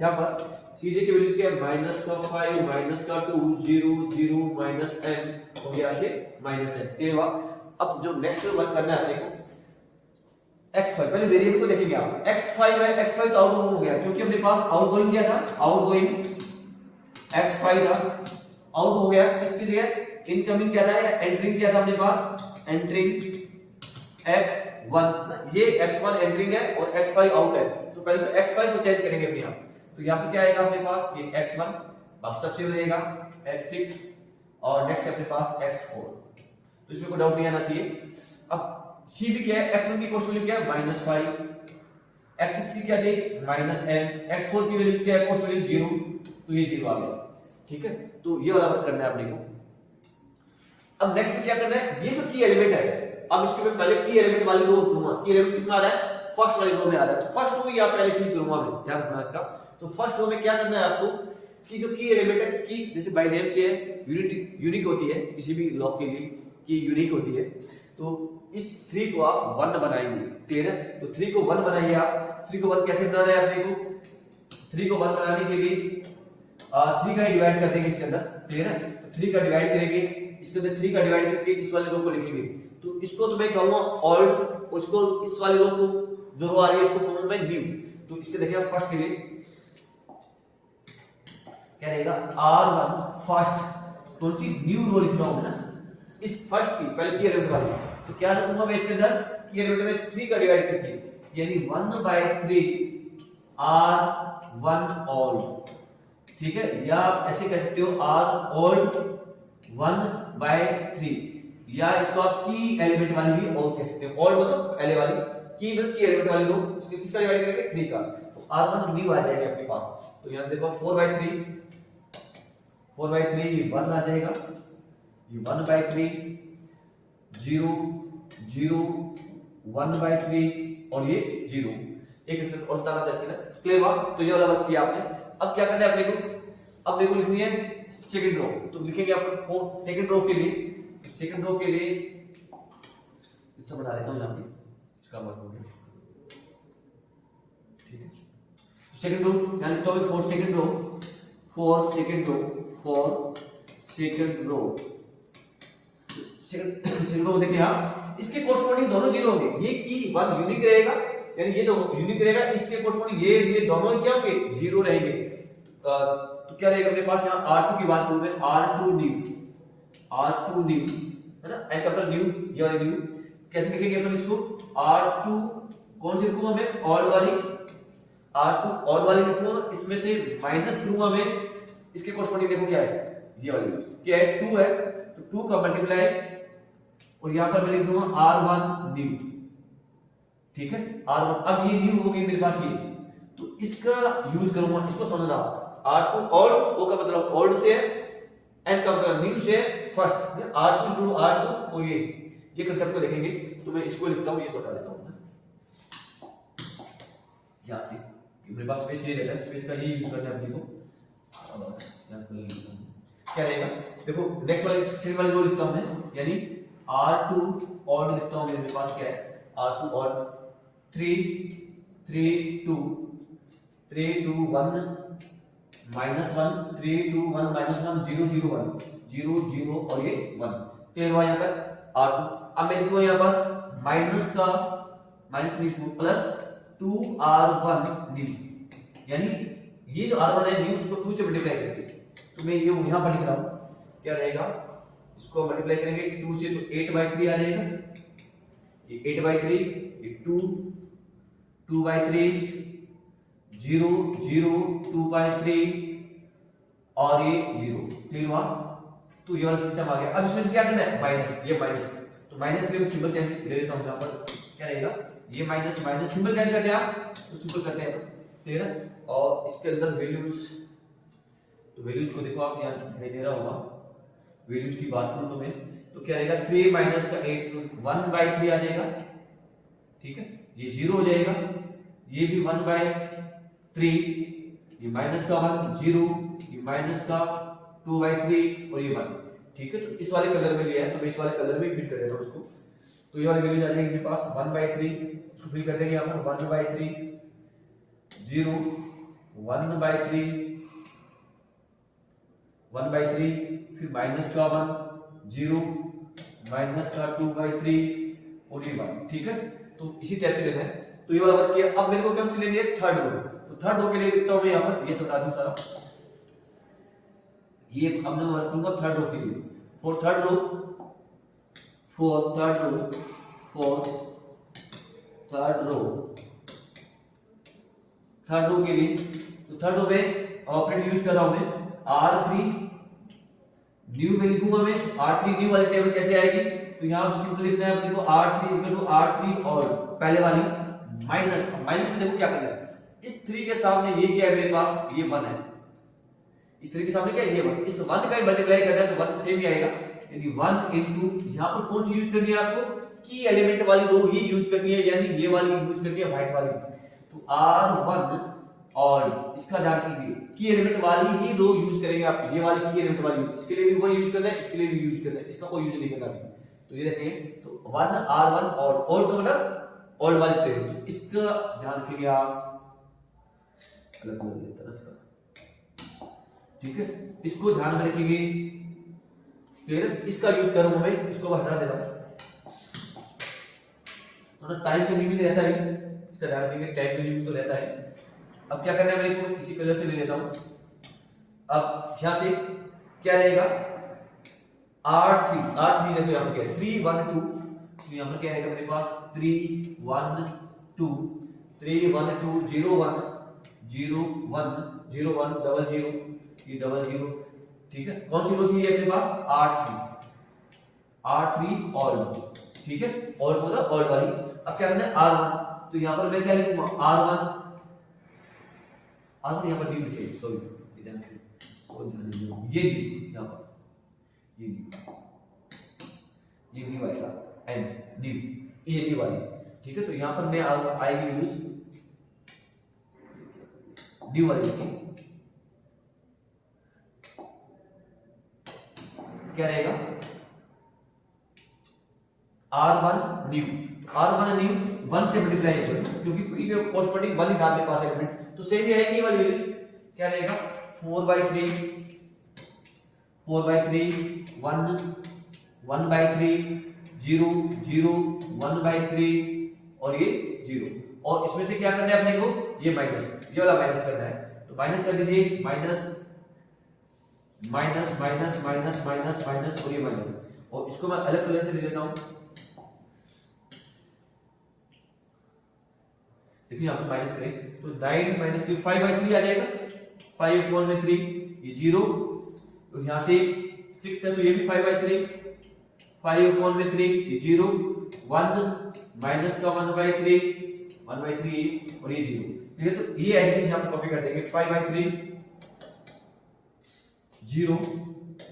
यहाँ पर सीजे की वैल्यू क्या है माइनस का 5 माइनस का 2 0 0 माइनस एन हो गया से माइनस एन। ये हुआ। अब जो नेक्स्ट वर्क करना है अपने को x5, पहले वेरिएबल को देखेंगे आप, x5 है, x5 तो आउटगोइंग हो गया क्योंकि अपने पास आउटगोइंग क्या था, आउटगोइंग x5 था, आउट हो गया, इसकी जगह इनकमिंग क्या था या एंटरिंग क्या था अपने पास, एंटरिंग x1, ये x1 एंटरिंग है और x5 आउट है, तो पहले तो x5 को चेंज करेंगे अपने आप, तो यहाँ पे क्या आएगा अपने पास ये x1, बाकी सब सेम रहेगा, x6 और नेक्स्ट अपने पास x4, तो इसमें कोई डाउट नहीं आना चाहिए। अब सी भी क्या है, x1 की कोस्ट वैल्यू क्या है -5, x6 की क्या थी -n, x4 की वैल्यू क्या है कोस्ट वैल्यू 0, तो ये 0 आ गया, ठीक है, तो ये वाला वर्क करना है अपने को। अब नेक्स्ट में क्या करना है, ये जो की एलिमेंट है, अब इसके मैं पहले की एलिमेंट वाली रो उठाऊंगा, की एलिमेंट किसमें आ रहा है, फर्स्ट वाली रो में आ रहा है, तो फर्स्ट रो यहां पहले क्लिक करूंगा मैं, ध्यान रखना इसका। तो फर्स्ट रो में क्या करना है आपको कि जो की एलिमेंट है, की जैसे बाय नेम से यूनिक होती है, किसी भी लॉक के लिए की यूनिक होती है, तो इस 3 को आप 1 बनाएंगे, क्लियर है, तो 3 को 1 बनाइए आप। 3 को 1 कैसे बनाना है अपने को, 3 को 1 बनाने के लिए 3 का डिवाइड कर देंगे इसके अंदर, क्लियर है, तो 3 का डिवाइड करेंगे, इसके अंदर 3 का डिवाइड करके इस वाले रो को लिखेंगे, तो इसको तो मैं कहूंगा ऑल्ट, उसको इस वाले रो को जो रो आ रही है उसको कहूंगा मैं न्यू। तो इसके देखिए फर्स्ट के लिए क्या रहेगा R1 फर्स्ट, कौन सी न्यू रो लिख रहा हूं ना, इस फर्स्ट की पहले की एलिमेंट वाली, तो क्या रखूंगा मैं इसके अंदर की एलिमेंट में 3 का डिवाइड करके, यानी 1/3 R1 ऑल्ट, ठीक है, या आप ऐसे कह सकते हो R ऑल्ट 1/3, या इसको आप की एलिमेंट वाली भी और कह सकते हो, ऑल्ट मतलब पहले वाली, की मतलब की एलिमेंट वाली लो, इसके किसका डिवाइड करेंगे 3 का, तो R1 न्यू आ जाएगा आपके पास। तो यहां देखो 4/3 ये 1 आ जाएगा, ये 1/3 0 0 1/3 और ये 0, एक रिजल्ट और बताना था इसके लिए, क्लियर हुआ। तो ये वाला वर्क किया आपने। अब क्या करना है अपने को, अब मेरे को लिखनी है सेकंड रो, तो लिखेंगे अपन सेकंड रो के लिए, तो सेकंड रो के लिए इससे बढ़ा देता हूं यहां से, इसका वर्क हो गया, ठीक है। सेकंड रो यहां लिखता हूं for second row, for second row, for second row, second row देखिए आप, इसके कोरस्पॉन्डिंग दोनों 0 होंगे, ये की 1 यूनिक रहेगा, यानी ये तो यूनिक रहेगा, इसके कोरस्पॉन्डिंग ये दोनों क्या होंगे 0 रहेंगे, तो क्या रहेगा अपने पास यहाँ R2 की बात करूं मैं, R2 न्यू है ना, एन कैपिटल न्यू, ये वाली न्यू कैसे लिखेंगे अपन इसको, R2 कौन सी लिखूंगा मैं, ऑल्ट वाली, R2 ऑल्ट वाली लिखूंगा, इसमें से माइनस लूंगा मैं, इसके कोरस्पॉन्डिंग देखो क्या है, ये वाली क्या है 2 है, तो 2 का मल्टीप्लाई और यहां पर मैं लिख दूंगा R1 न्यू, ठीक है, R1, अब ये न्यू हो गई मेरे पास ये, तो इसका यूज करूंगा, इसको समझना, R2 ऑल्ट, ओ का मतलब ऑल्ट से, एन का मतलब न्यू से फर्स्ट, R2 गुणु R2 और ये कांसेप्ट को देखेंगे, तो मैं इसको लिखता हूं, ये बता देता हूं यहां से, मेरे पास स्पेस ये रहेगा, स्पेस का ही यूज करना है अपने को, यहां पर लिखता हूं क्या रहेगा, देखो नेक्स्ट वाले सेकंड वाले रो लिखता हूं मैं, यानी R2 ऑल्ट लिखता हूं, मेरे पास क्या है R2 ऑल्ट 3 3 2 3 2 1 -1 3 2 1 -1 0 0 1 0 0 और ये 1, क्लियर हुआ यहां तक R2। अब मैं लिखूंगा यहां पर माइनस का माइनस लिखूं प्लस 2R1 न्यू, यानी ये जो R1 है न्यू उसको 2 से मल्टीप्लाई करके, तो मैं ये यहां पर लिख रहा हूं क्या रहेगा, इसको मल्टीप्लाई करेंगे 2 से तो 8/3 आ जाएगा, ये 8/3, ये 2 2/3 0 0 2/3 और ये 0, क्लियर हुआ। तो ये वाला सिस्टम आ गया। अब इसमें से क्या करना है माइनस, ये माइनस, तो माइनस के लिए सिंबल चेंज ले लेता हूं, यहां पर क्या रहेगा ये माइनस माइनस सिंबल चेंज करते हैं आप, तो सिंबल करते हैं, क्लियर है। और इसके अंदर वैल्यूज, तो वैल्यूज को देखो आप यहां दिखाई दे रहा होगा, वैल्यूज की बात करूं तो मैं, तो क्या रहेगा 3 माइनस का 8 तो 1/3 आ जाएगा, ठीक है, ये 0 हो जाएगा, ये भी 1/3, ये माइनस का 1 0, ये माइनस का 2/3 और ये 1। ठीक है, तो इस वाले कलर में लिया है तो मैं इस वाले कलर में फिट कर देता हूं इसको। तो ये वाली वैल्यू आ जाएगी मेरे पास 1/3, इसको फिल कर देंगे यहां पर 1/3 0 1/3 1/3, फिर माइनस का 1 0 माइनस का 2/3 और ये 1। ठीक है, तो इसी टाइप से लेना है। तो ये वाला वर्क किया। अब मेरे को कौन सी लेनी है? Third row. तो थर्ड रो के लिए लिखता हूं मैं यहां पर, ये तो बता दूं सारा, ये अब मैं वर्क करूंगा थर्ड रो के लिए। फॉर थर्ड रो के लिए, तो थर्ड रो में ऑपरेटर यूज कर रहा हूं मैं R3 न्यू में लिखूंगा मैं। R3 न्यू वाली टेबल कैसे आएगी? तो यहां पर सिंपल लिखना है अपने को R3 और पहले वाली माइनस में देखो क्या करना है, इस 3 के सामने ये क्या है मेरे पास, ये 1 है। इस 3 के सामने क्या है, ये 1। इस 1 का ही मल्टीप्लाई करना है तो 1 सेम ही आएगा, यानी 1 इनटू यहां पर कौन सी यूज करनी है आपको? की एलिमेंट वाली रो ही यूज करनी है, यानी ये वाली यूज करनी है, व्हाइट वाली। तो R1 और इसका ध्यान कीजिए, की एलिमेंट वाली ही रो यूज करेंगे आप, ये वाली की एलिमेंट वाली। इसके लिए भी वही यूज करना है, इसके लिए भी यूज करना है, इसका कोई यूज नहीं करना। तो ये देखिए, तो 1 R1 और ओल्ड का मतलब ओल्ड वाली टेबल, तो इसका ध्यान रखिए आप, अलग कर देते हैं इसका। ठीक है, इसको ध्यान में रखिए। फिर इसका यूज करूंगा मैं, इसको हटा देता हूं, थोड़ा टाइम कंज्यूमिंग रहता है, इसका ध्यान रखिए, टाइम कंज्यूमिंग तो रहता है। अब क्या करना है मेरे को, इसी कलर से ले लेता हूं। अब यहां से क्या रहेगा, R3 देखो यहां पर क्या है, 3 1 2, तो यहां पर क्या रहेगा मेरे पास 3 1 2 3 1 2 0 1 0 1 0 1 डबल 0, ये डबल 0। ठीक है, कौन सी रो थी ये अपने पास? R3 old. ठीक है, ऑल्ड मतलब ऑल्ड वाली। अब क्या करना है, R1, तो यहां पर मैं क्या लिखूंगा, R1 यहां पर डी लिखे, सॉरी ध्यान दीजिए, ये डी यहां पर, ये डी आएगा एंड डी, ये डी वाली। ठीक है, तो यहां पर मैं आएगी यूज डी वाली लिखी, क्या रहेगा R1 न्यू। R1 न्यू 1 से मल्टीप्लाई करो, क्योंकि पी के कोरस्पोंडिंग 1 ही था अपने पास एलिमेंट, तो सेम ही रहेगी ये वाली वैल्यू। क्या रहेगा 4/3 1 1/3 0 0 1/3 और ये 0। और इसमें से क्या करना है अपने को, ये माइनस, ये वाला माइनस करना है। तो माइनस कर दीजिए, minus minus minus minus minus minus और ये माइनस, और इसको मैं अलग कलर से ले लेता हूं। देखिए यहां पर माइनस करें तो 9 माइनस 3 5/3 आ जाएगा, 5/3 ये 0, तो यहां से 6 है तो ये भी 5/3 5/3 ये 0 1 माइनस का 1/3 1/3 और ये 0। ठीक है, तो ये एडिशन यहां पर कॉपी कर देंगे, 5/3 0,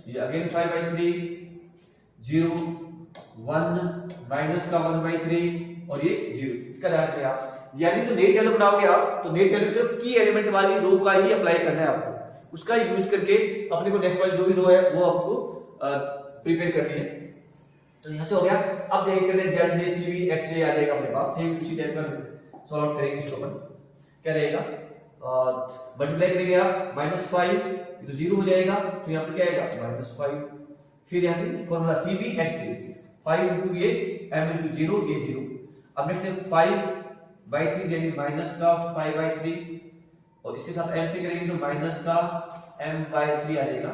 ये अगेन 5/3 0 1 माइनस का 1/3 और ये 0। इसका ध्यान रखिए आप, यानी जो नेट टेबल बनाओगे आप, तो नेट टेबल सिर्फ की एलिमेंट वाली रो का ही अप्लाई करना है आपको, उसका यूज करके अपने को नेक्स्ट वाली जो भी रो है वो आपको प्रिपेयर करनी है। तो यहां से हो गया। अब देखते हैं Z J C B x जे आ जाएगा अपने पास, सेम उसी टाइप का सॉल्व करेंगे इसको अपन। क्या रहेगा, मल्टीप्लाई करेंगे आप -5, तो 0 हो जाएगा, तो यहां पर क्या आएगा -5। फिर यहां से फॉर्मूला सी बी एक्स जे 5 इनटू ये m इनटू 0 ये 0। अब नेक्स्ट है 5/3 यानी माइनस का 5/3 और इसके साथ m से करेंगे तो माइनस का m/3 आ जाएगा।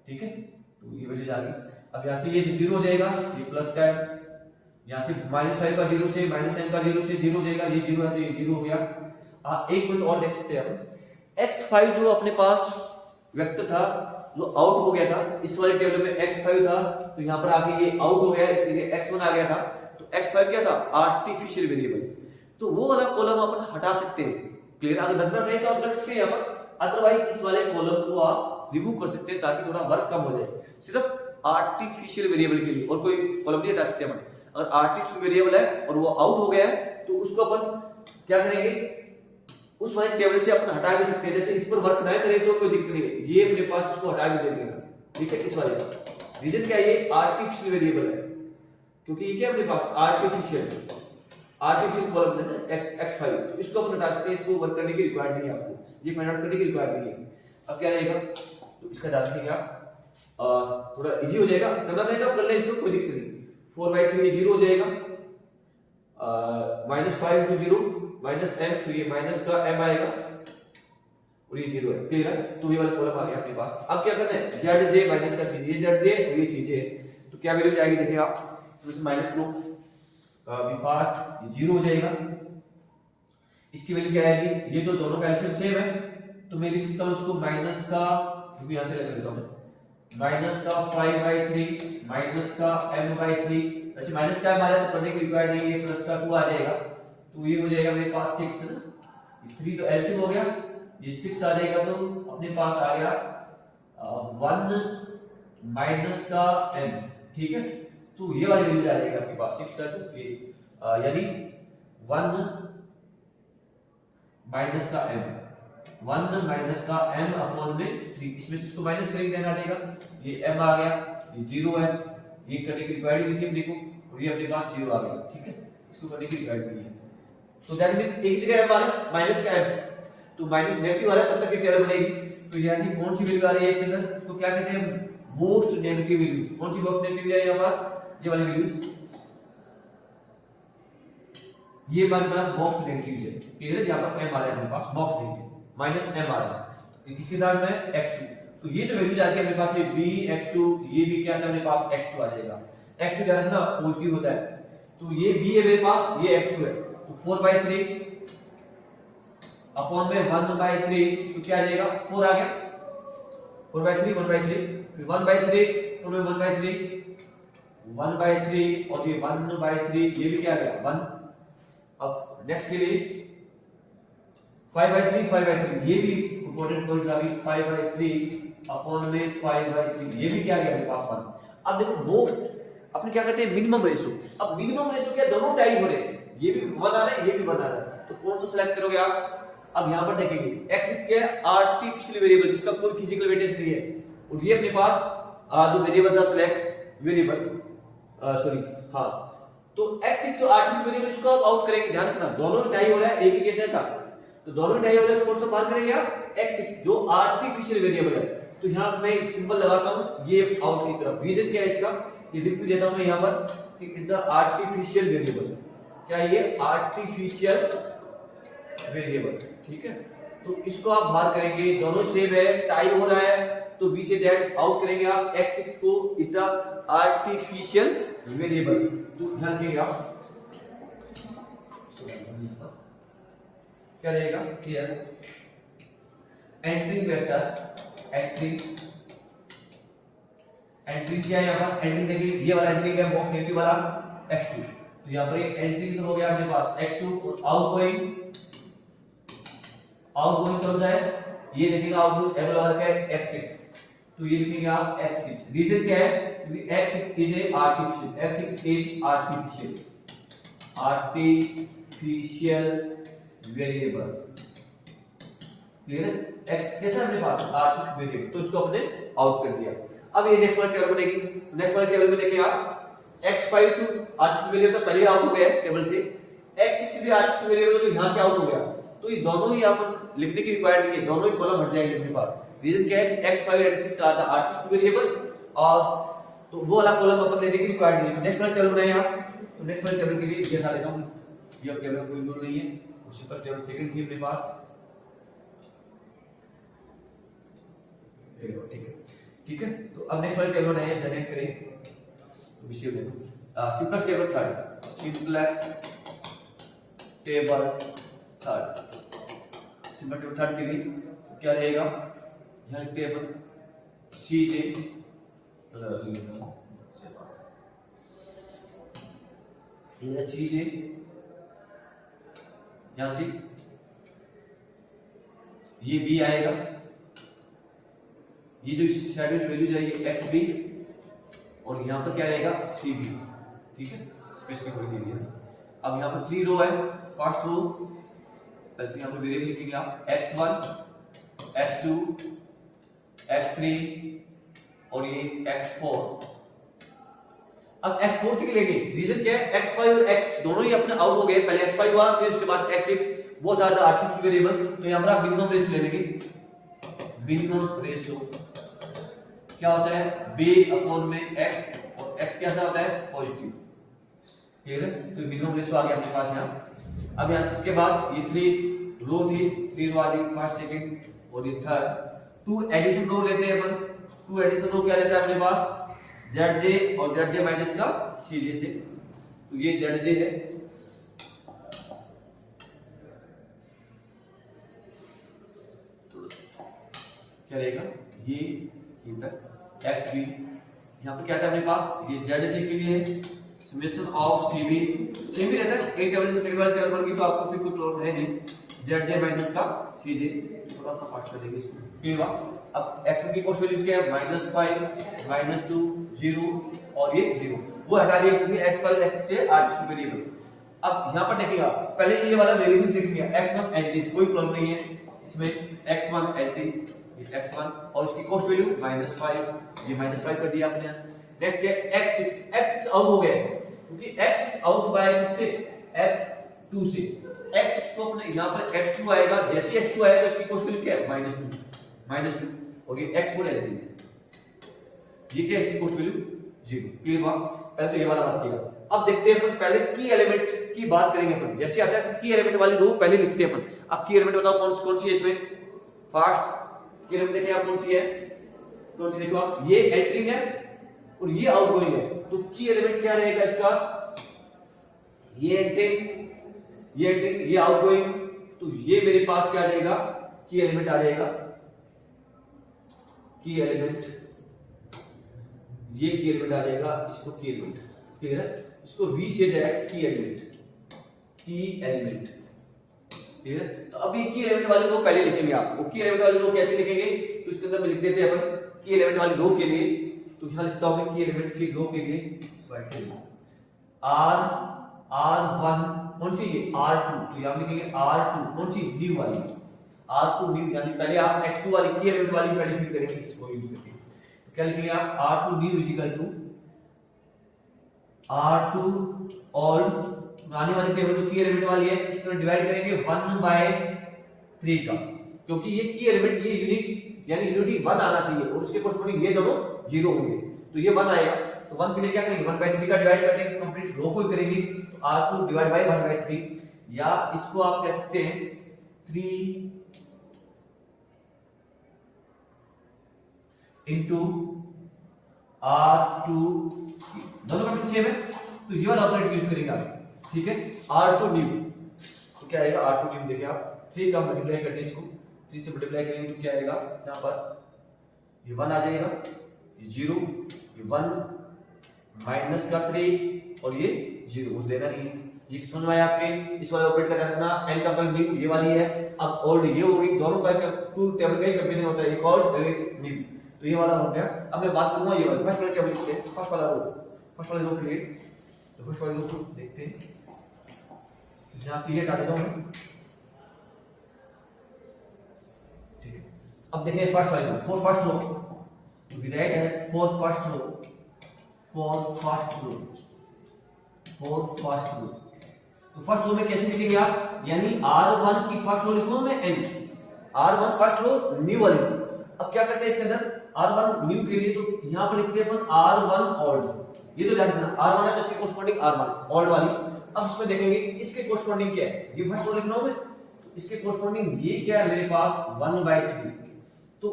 ठीक है, तो ये वैल्यू आ गई। अब यहां से ये 0 हो जाएगा, ये प्लस का है, यहां से -5 का 0 से -m का 0 से 0 हो जाएगा, ये 0 है तो ये 0 हो गया। एक पॉइंट और देख सकते हैं अपन, x5 जो अपने पास वेक्टर था जो आउट हो गया था, इस वाले टेबल में x5 था, तो यहां पर आके ये आउट हो गया, इसलिए x1 आ गया था। तो x5 क्या था, आर्टिफिशियल वेरिएबल, तो वो वाला कॉलम अपन हटा सकते हैं। क्लियर, अगर रखना चाहिए तो आप रख सकते हैं यहाँ पर, अदरवाइज इस वाले कॉलम को आप रिमूव कर सकते हैं ताकि थोड़ा वर्क कम हो जाए। सिर्फ आर्टिफिशियल वेरिएबल के लिए, और कोई कॉलम नहीं हटा सकते अपन। अगर आर्टिफिशियल वेरिएबल है और वो आउट हो गया है तो उसको अपन क्या करेंगे, उस वाले टेबल से अपन हटा भी सकते हैं, जैसे इस पर वर्क ना करें तो कोई दिक्कत नहीं है, ये अपने पास इसको हटा भी देंगे, ठीक है। इस वाले का रीजन क्या है, ये आर्टिफिशियल वेरिएबल है, क्योंकि ये क्या अपने पास आर्टिफिशियल कॉलम है ना x5, तो इसको अपन हटा सकते हैं, इसको वर्क करने की रिक्वायर्ड नहीं है आपको, ये फाइंड आउट करने की रिक्वायर्ड नहीं है। अब क्या रहेगा, तो इसका ध्यान रखिएगा आप, थोड़ा इजी हो जाएगा, करना चाहिए कर ले इसको, कोई दिक्कत नहीं। 4/3 0 हो जाएगा, -5 × 0 -m, तो ये माइनस का m आएगा और ये 0 है, क्लियर है। तो ये वाला कॉलम आ गया अपने पास। अब क्या करना है, zj माइनस का cj, ये zj और ये cj, तो क्या वैल्यू जाएगी देखिए आप, तो इसमें माइनस लो बी फास्ट, ये 0 हो जाएगा। इसकी वैल्यू क्या आएगी, ये तो दोनों का एलसीएम सेम है, तो मैं लिख सकता हूं इसको माइनस का, क्योंकि यहां से लगा देता हूं, माइनस का 5/3 माइनस का m/3, वैसे माइनस का m आ जाए तो करने की रिक्वायर्ड नहीं है, प्लस का 2 आ जाएगा, तो ये हो जाएगा मेरे पास 6 ना, 3 तो एलसीएम हो गया, ये 6 आ जाएगा, तो अपने पास आ गया 1 माइनस का m, ठीक है। तो ये वाली वैल्यू आ जाएगी आपके पास 6 का, तो ये यानी 1 माइनस का m, 1 माइनस का m अपॉन में 3, इसमें से इसको माइनस करेंगे देना आ जाएगा, ये m आ गया, ये 0 है, ये करने की रिक्वायर्ड नहीं थी अपने को, और ये अपने पास 0 आ गया, ठीक है, इसको करने की रिक्वायर्ड नहीं है। तो दैट मींस एक जगह m आ रहा है माइनस का m, तो माइनस नेगेटिव आ रहा है, तब तक ये टेबल बनेगी, तो यानी कौन सी वैल्यू आ रही है इसके अंदर, इसको क्या कहते हैं, मोस्ट नेगेटिव वैल्यूज। कौन सी मोस्ट नेगेटिव है यहाँ पर, ये वाली वैल्यूज, ये बात बड़ा मोस्ट नेगेटिव है, क्लियर है। यहाँ पर m आ रहा है हमारे पास मोस्ट नेगेटिव, माइनस m आ रहा है, किसके साथ में x2, तो ये जो वैल्यू आती है अपने पास, ये bx2, ये भी क्या है अपने पास x2 आ जाएगा, x2 क्या रखना पॉजिटिव होता है, तो ये b है मेरे पास, ये x2 है, तो 4/3 अपॉन में 1/3, तो क्या आ जाएगा 4 आ गया, 4/3 1/3, फिर 1/3 अपॉन में 1/3 1/3, और ये 1/3, ये भी क्या आ गया 1। अब नेक्स्ट के लिए 5/3, ये भी इंपॉर्टेंट पॉइंट था, 5/3 अपॉन में 5/3, ये भी क्या आ गया मेरे पास 1। अब देखो मोस्ट अपने क्या कहते हैं मिनिमम रेशो, अब मिनिमम रेशो क्या दोनों टाइप हो रहे हैं, ये भी 1 आ रहा है, ये भी 1 आ रहा है, तो कौन सा सिलेक्ट करोगे आप। अब यहां पर देखेंगे x6 क्या है, आर्टिफिशियल वेरिएबल जिसका कोई फिजिकल वेटेज नहीं है, और ये अपने पास जो वेरिएबल था सिलेक्ट वेरिएबल, सॉरी हाँ, तो x6 जो आर्टिफिशियल वेरिएबल इसको आप आउट करेंगे, ध्यान रखना दोनों टाई हो रहा है, एक ही केस ऐसा, तो दोनों टाई हो रहा है, तो कौन सा बाहर करेंगे आप, x6 जो आर्टिफिशियल वेरिएबल है, तो यहां मैं एक सिंबल लगाता हूं ये आउट की तरफ, रीजन क्या है इसका, ये लिख भी देता हूं मैं यहां पर कि इन द आर्टिफिशियल वेरिएबल, क्या ये आर्टिफिशियल वेरिएबल, ठीक है। तो इसको आप बाहर करेंगे, दोनों सेम है, टाई हो रहा है, तो बी से दैट आउट करेंगे आप x6 को, इज द आर्टिफिशियल वेरिएबल, तो ध्यान रखिएगा आप क्या रहेगा, क्लियर। एंट्रिंग वेक्टर, एंट्रिंग क्या है यहाँ पर, एंट्रिंग देखिए ये वाला एंट्रिंग है मोस्ट नेगेटिव वाला x2, तो यहाँ पर एक एंट्रिंग हो गया अपने पास x2, और आउटगोइंग कौन सा है, ये देखिएगा आउटगोइंग एवल वाला क्या है x6, तो ये लिखेंगे आप x6, रीजन क्या है, क्योंकि x6 is a artificial, x6 is artificial variable, clear है। x कैसा है अपने पास आर्टिफिशियल वेरिएबल, तो इसको अपने आउट कर दिया। अब ये नेक्स्ट वाला टेबल बनेगी, नेक्स्ट वाला टेबल में देखिए आप x5 टू आर्टिफिशियल वेरिएबल तो पहले आउट हो गया टेबल से, x6 भी आर्टिफिशियल वेरिएबल तो यहां से आउट हो गया, तो ये दोनों ही अपन लिखने की रिक्वायर्ड नहीं है, दोनों ही कॉलम हट जाएंगे अपने पास। रीजन क्या है कि x5 और x6 are the artificial variable, और तो वो वाला कॉलम अपन लेने की रिक्वायर्ड नहीं है। नेक्स्ट वाला टेबल बनाए आप, तो नेक्स्ट वाले टेबल के लिए ये दिखा देता हूं, ये टेबल कोई रूल नहीं है, उसी पर टेबल सेकंड थी अपने पास, ठीक है। तो अब नेक्स्ट वाले टेबल बनाए जनरेट करें, तो विषय देखो simplex table third, simplex table third, simple table third के लिए तो क्या रहेगा, यहाँ टेबल CJ, ये CJ, यहाँ से ये B आएगा, ये जो साइड में वैल्यू जाएगी XB, और यहाँ पर क्या रहेगा CB, ठीक है, स्पेस की थोड़ी दी है। अब यहाँ पर 3 रो है, फर्स्ट रो पहले तो यहाँ पर वेरिएबल लिखेंगे आप x1, x2, x3 और ये x4। अब x4 तक लेंगे, रीजन क्या है, x5 और x दोनों ही अपने आउट हो गए, पहले x5 हुआ फिर उसके बाद x6, बहुत ज्यादा आर्टिफिशियल वेरिएबल, तो यहाँ पर आप मिनिमम रेशो ले लेंगे। मिनिमम रेशो क्या होता है, b अपॉन में x, और x कैसा होता है, पॉजिटिव, ठीक है। तो मिनिमम रेशो आ गया अपने पास यहाँ। अब यहाँ इसके बाद ये 3 रो थी, 3 रो आ गई, फर्स्ट सेकंड और ये थर्ड। 2 एडिशन रो लेते हैं अपन। 2 एडिशन रो क्या लेता है अपने पास, ZJ और ZJ माइनस का CJ से, तो ये ZJ है, तो क्या रहेगा ये तक XB। यहाँ पर क्या था अपने पास, ये ZJ के लिए समेशन ऑफ CB सेम ही रहता है, एक टेबल से सेकंड वाले टेबल की, तो आपको फिर कुछ प्रॉब्लम है नहीं। ZJ माइनस का CJ, थोड़ा सा फास्ट कर देंगे इसको, ठीक है। अब x की कॉस्ट वैल्यू क्या है, -5, -2, 0 और ये 0, वो हटा दिया क्योंकि x पर x से आर्टिफिशियल वेरिएबल। अब यहाँ पर देखिएगा, पहले ये वाला वेरिएबल देखेंगे, x1 एज इट इज, कोई प्रॉब्लम नहीं है इसमें, x1 एज इट इज, ये x1 और इसकी कॉस्ट वैल्यू -5, ये -5 कर दिया आपने। नेक्स्ट क्या है, x6 आउट हो गया क्योंकि x6 आउट बाय से x2 से, x6 को अपने यहाँ पर x2 आएगा, जैसे x2 आएगा तो इसकी कॉस्ट वैल्यू क्या है, -2 और ये x4 एज इट इज, ये क्या है इसकी कॉस्ट वैल्यू 0, क्लियर हुआ। पहले तो ये वाला बात किया। अब देखते हैं अपन, पहले की एलिमेंट की बात करेंगे अपन, जैसे आता है की एलिमेंट वाली रो पहले लिखते हैं अपन। अब की एलिमेंट बताओ कौन सी है इसमें, फर्स्ट की एलिमेंट देखिए आप कौन सी है, कौन सी देखो आप, ये एंट्रिंग है और ये आउटगोइंग है, तो की एलिमेंट क्या रहेगा इसका, ये एंट्रिंग, ये आउटगोइंग, तो ये मेरे पास क्या आ जाएगा, की एलिमेंट आ जाएगा, की एलिमेंट, ये की एलिमेंट आ जाएगा, इसको की एलिमेंट, क्लियर है। इसको V से डायरेक्ट की एलिमेंट, ठीक है। तो अब ये की एलिमेंट वाली रो पहले लिखेंगे आप, वो की एलिमेंट वाली रो कैसे लिखेंगे, तो इसके अंदर में लिख देते हैं अपन की एलिमेंट वाली रो के लिए, तो यहां लिखता हूं मैं की एलिमेंट की रो के लिए R1 कौन सी, ये R2, तो यहां लिखेंगे R2 कौन सी, न्यू वाली, R2 न्यू, यानी पहले आप x2 वाली की एलिमेंट वाली पहले फिल करेंगे, इसको यूज करके क्या लिखेंगे आप, R2 new is equal to R2 old, पुरानी वाली टेबल जो की एलिमेंट वाली है इसको डिवाइड करेंगे 1/3 का, क्योंकि ये की एलिमेंट ये यूनिक यानी यूनिटी 1 आना चाहिए और उसके कोरस्पोंडिंग ये दोनों 0 होंगे, तो ये 1 आएगा, तो 1 के लिए क्या करेंगे, 1/3 का डिवाइड कर देंगे, कंप्लीट रो को करेंगे, तो R2 डिवाइड बाय 1/3, या इसको आप कह सकते हैं 3 इंटू R2, दोनों का सेम है, तो ये वाला ऑपरेटर यूज करेंगे आप, ठीक है। R2 न्यू, तो क्या आएगा, R2 न्यू देखिए आप 3 का मल्टीप्लाई करते हैं इसको, 3 से मल्टीप्लाई करेंगे तो क्या आएगा, यहाँ पर ये 1 आ जाएगा, ये 0, ये 1 माइनस का 3 और ये 0, कुछ देना नहीं, ये समझ में आया आपके, इस वाले ऑपरेटर का ध्यान रखना, n का मतलब न्यू ये वाली है, अब ओल्ड ये हो गई, दोनों का टू टेबल का ही कंपैरिजन होता है, एक ओल्ड और एक न्यू, तो ये वाला हो गया। अब मैं बात करूंगा ये वाला फर्स्ट वाला टेबल लिखते हैं, फर्स्ट वाला रो के लिए, तो फर्स्ट वाले रो को देखते हैं, यहां से ये हटा देता हूं, ठीक है। अब देखें फर्स्ट वाले रो, फॉर फर्स्ट रो, तो वी राइट है फॉर फर्स्ट रो, तो फर्स्ट रो में कैसे लिखेंगे आप, यानी R1 की फर्स्ट रो लिखूं मैं n, R1 first row new वाली, अब क्या करते हैं इसके अंदर R1 न्यू के लिए, तो यहां पर लिखते हैं अपन R1 ओल्ड, ये तो ध्यान रखना R1 है तो इसके कोरस्पोंडिंग R1 ओल्ड वाली। अब इसमें देखेंगे इसके कोरस्पोंडिंग क्या है, ये फर्स्ट रो लिख रहा हूं मैं, इसके कोरस्पोंडिंग ये क्या है मेरे पास 1/3, तो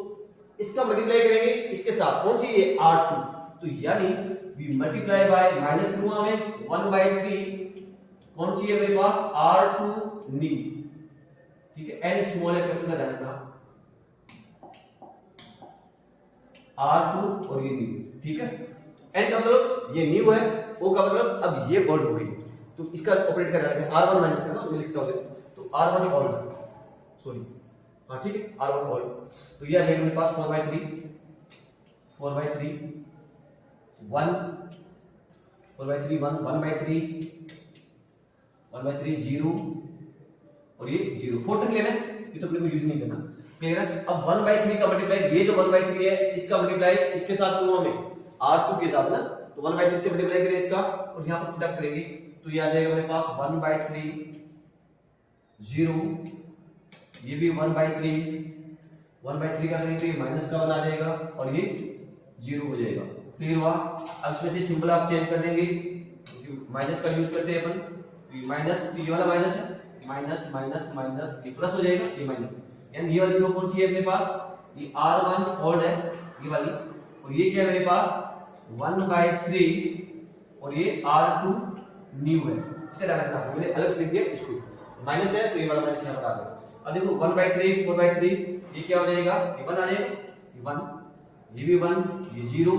इसका मल्टीप्लाई करेंगे इसके साथ, कौन सी ये R2, तो यानी we multiply by माइनस लूंगा मैं 1/3, कौन सी है मेरे पास R2 न्यू, ठीक है, n स्मॉल है कैपिटल का ध्यान रखना, R2 और ये न्यू, ठीक है। n का मतलब ये न्यू है, o का मतलब अब ये ओल्ड हो गई, तो इसका ऑपरेट कर रहा है R1 माइनस करना, तो मैं लिखता हूं, तो R1 ओल्ड, सॉरी हां ठीक है, R1 ओल्ड, तो ये आ जाएगा मेरे पास 4/3 1 4/3 1 1/3 0 और ये 0, 4 तक लेना है, ये तो अपने को यूज नहीं करना। क्लियर है? अब 1/3 का मल्टीप्लाई, ये जो 1/3 है इसका मल्टीप्लाई इसके साथ करूंगा मैं R2 के साथ ना, तो 1/3 से मल्टीप्लाई करें इसका और यहां पर प्रोडक्ट करेंगे तो ये आ जाएगा मेरे पास 1/3 0, ये भी 1/3 का करेंगे माइनस का 1 आ जाएगा और ये 0 हो जाएगा। क्लियर हुआ? अब इसमें से सिंबल आप चेंज कर देंगे, माइनस का यूज करते हैं अपन, माइनस ये वाला माइनस है, माइनस माइनस माइनस ये प्लस हो जाएगा, ये माइनस, यानी ये वाली रो कौन सी है अपने पास, ये R1 ओल्ड है ये वाली, और ये क्या है मेरे पास 1/3 और ये R2 न्यू है। इसका ध्यान रखना, मैंने अलग से लिख दिया इसको, माइनस है तो ये वाला माइनस यहां पर आ गया। अब देखो 1/3 4/3 ये क्या हो जाएगा, ये 1 आ जाएगा, ये 1, ये भी 1, ये 0,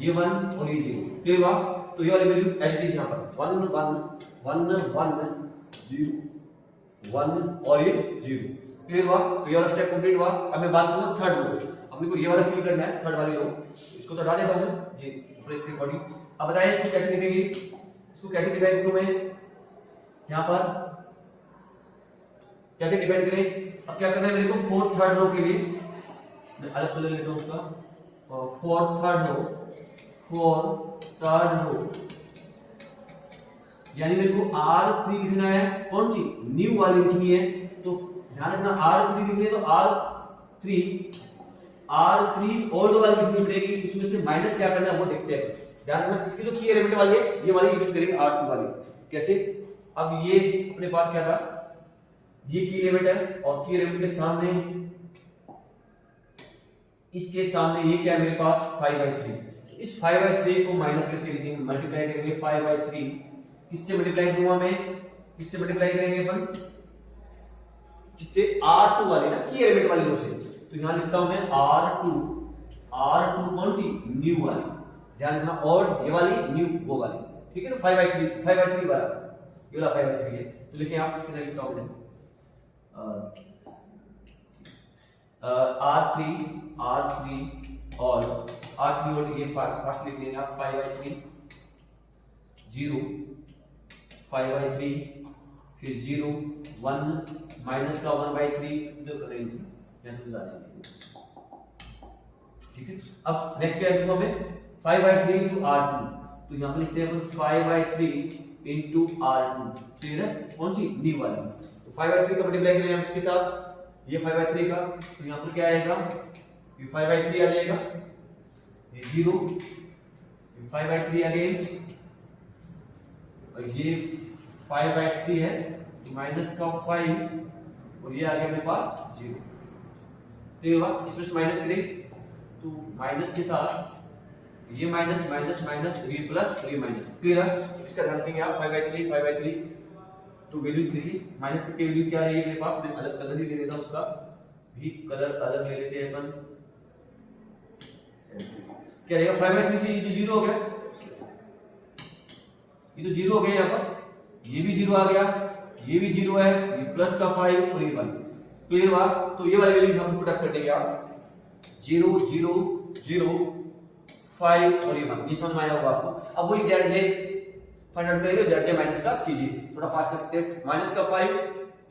ये 1 और ये 0। क्लियर हुआ? तो ये वाली वैल्यू एज इट इज यहां पर 1 1 1 1 0 1 और ये 0। क्लियर हुआ? तो ये वाला स्टेप कंप्लीट हुआ। अब मैं बात करूंगा थर्ड रो, अपने को ये वाला फिल करना है, थर्ड वाली रो, इसको तो हटा देता हूं ये ऊपर बॉडी। अब बताइए इसको कैसे लिखेंगे, इसको कैसे डिफाइन करूं मैं, यहां पर कैसे डिफाइन करें। अब क्या करना है मेरे को, फोर्थ थर्ड रो के लिए मैं अलग कलर लेता हूं उसका, और फोर्थ थर्ड रो यानी मेरे को R3 लिखना है, कौन सी, न्यू वाली लिखनी है। तो ध्यान रखना R3 लिखने तो R3 ओल्ड वाली लिखनी पड़ेगी, उसमें से माइनस क्या करना है वो देखते हैं। ध्यान रखना इसकी जो की एलिमेंट वाली है ये वाली यूज करेंगे R2 वाली। कैसे, अब ये अपने पास क्या था, ये की एलिमेंट है और की एलिमेंट के सामने, इसके सामने ये क्या है मेरे पास 5/3। इस 5/3 को माइनस करके लिखेंगे, मल्टीप्लाई करेंगे 5/3, किससे मल्टीप्लाई करूंगा मैं, किससे मल्टीप्लाई करेंगे अपन, किससे, R2 वाली ना, की एलिमेंट वाली रो से। तो यहां लिखता हूं मैं R2 कौन सी, न्यू वाली, ध्यान रखना, और ये वाली न्यू वो वाली, ठीक है। तो 5/3 वाला, ये वाला 5/3 है, तो लिखें आप, इसके अंदर लिखता हूं मैं R3 और ये फर्स्ट लिख देंगे आप 5/3 0 5/3 फिर 0 1 माइनस का 1/3 जो करेंगे यहां से जा देंगे, ठीक है। अब नेक्स्ट क्या लिखूंगा मैं, 5/3 into R2, तो यहां पे लिखते हैं अपन 5/3 into R2, क्लियर है, कौन सी, न्यू वाली। तो 5/3 का मल्टीप्लाई करें हम इसके साथ, ये 5/3 का, तो यहां पर क्या आएगा, ये 5/3 आ जाएगा, ये 0, ये 5/3 अगेन, और ये 5/3 है तो माइनस का 5 और ये आ गया मेरे पास 0। तो होगा इसमें से माइनस करें तो माइनस के साथ ये माइनस माइनस माइनस, ये प्लस और ये माइनस, क्लियर है। इसका ध्यान रखेंगे आप 5/3 तो वैल्यू देखिए, माइनस की वैल्यू क्या है मेरे पास, मैं अलग कलर ही ले लेता हूं, उसका भी कलर अलग ले लेते हैं अपन। क्या रहेगा, 5/3 से ये तो 0 हो गया, ये तो 0 हो गया, यहाँ पर ये भी 0 आ गया, ये भी 0 है, ये प्लस का 5 और ये 1, क्लियर हुआ। तो ये वाली वैल्यू हम पुट अप कर देंगे आप 0 0 0 5 और ये 1, ये समझ में आया होगा आपको। अब वही जेड फाइंड आउट करेंगे, जेड माइनस का सीजी, थोड़ा फास्ट कर सकते हैं, माइनस का 5,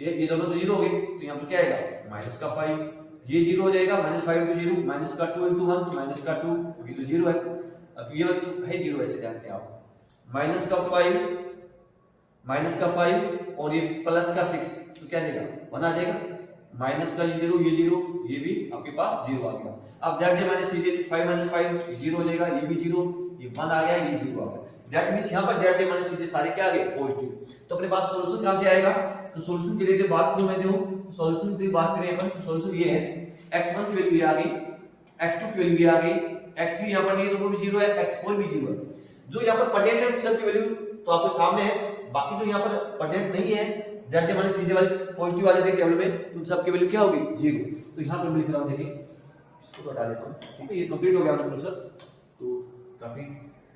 ये दोनों तो 0 हो गए, तो यहाँ पर क्या आएगा, माइनस का 5, ये 0 हो जाएगा, -5 into 0, माइनस का 2 into 1 तो माइनस का 2, ये तो 0 है। अब ये तो है 0 वैसे ध्यान दें आप, माइनस का 5 और ये प्लस का 6, तो क्या देगा 1 आ जाएगा, माइनस का 0 ये 0, ये भी आपके पास 0 आ गया। अब जेड माइनस सीजे 5 - 5 0 हो जाएगा, ये भी 0, ये 1 आ गया, ये 0 आ गया। दैट मींस यहां पर जेड माइनस सीजे सारे क्या आ गए, पॉजिटिव। तो अपने पास सॉल्यूशन कहां से आएगा, तो सॉल्यूशन के लिए बात करूं मैं, देखो सॉल्यूशन की बात करें अपन, सॉल्यूशन ये है, x1 की वैल्यू ये आ गई, x2 की वैल्यू ये आ गई, x3 यहां पर नहीं है तो वो भी 0 है, x4 भी 0 है। जो यहां पर पर्टेंट है उन सब की वैल्यू तो आपके सामने है, बाकी जो यहां पर पर्टेंट नहीं है, जेड माइनस सीजे वाले पॉजिटिव आ जाते हैं टेबल में, उन सब की वैल्यू क्या होगी 0। तो यहां पर मैं लिख रहा हूं, देखिए इसको हटा देता हूं, ठीक है। ये कंप्लीट हो गया अपना प्रोसेस, तो काफी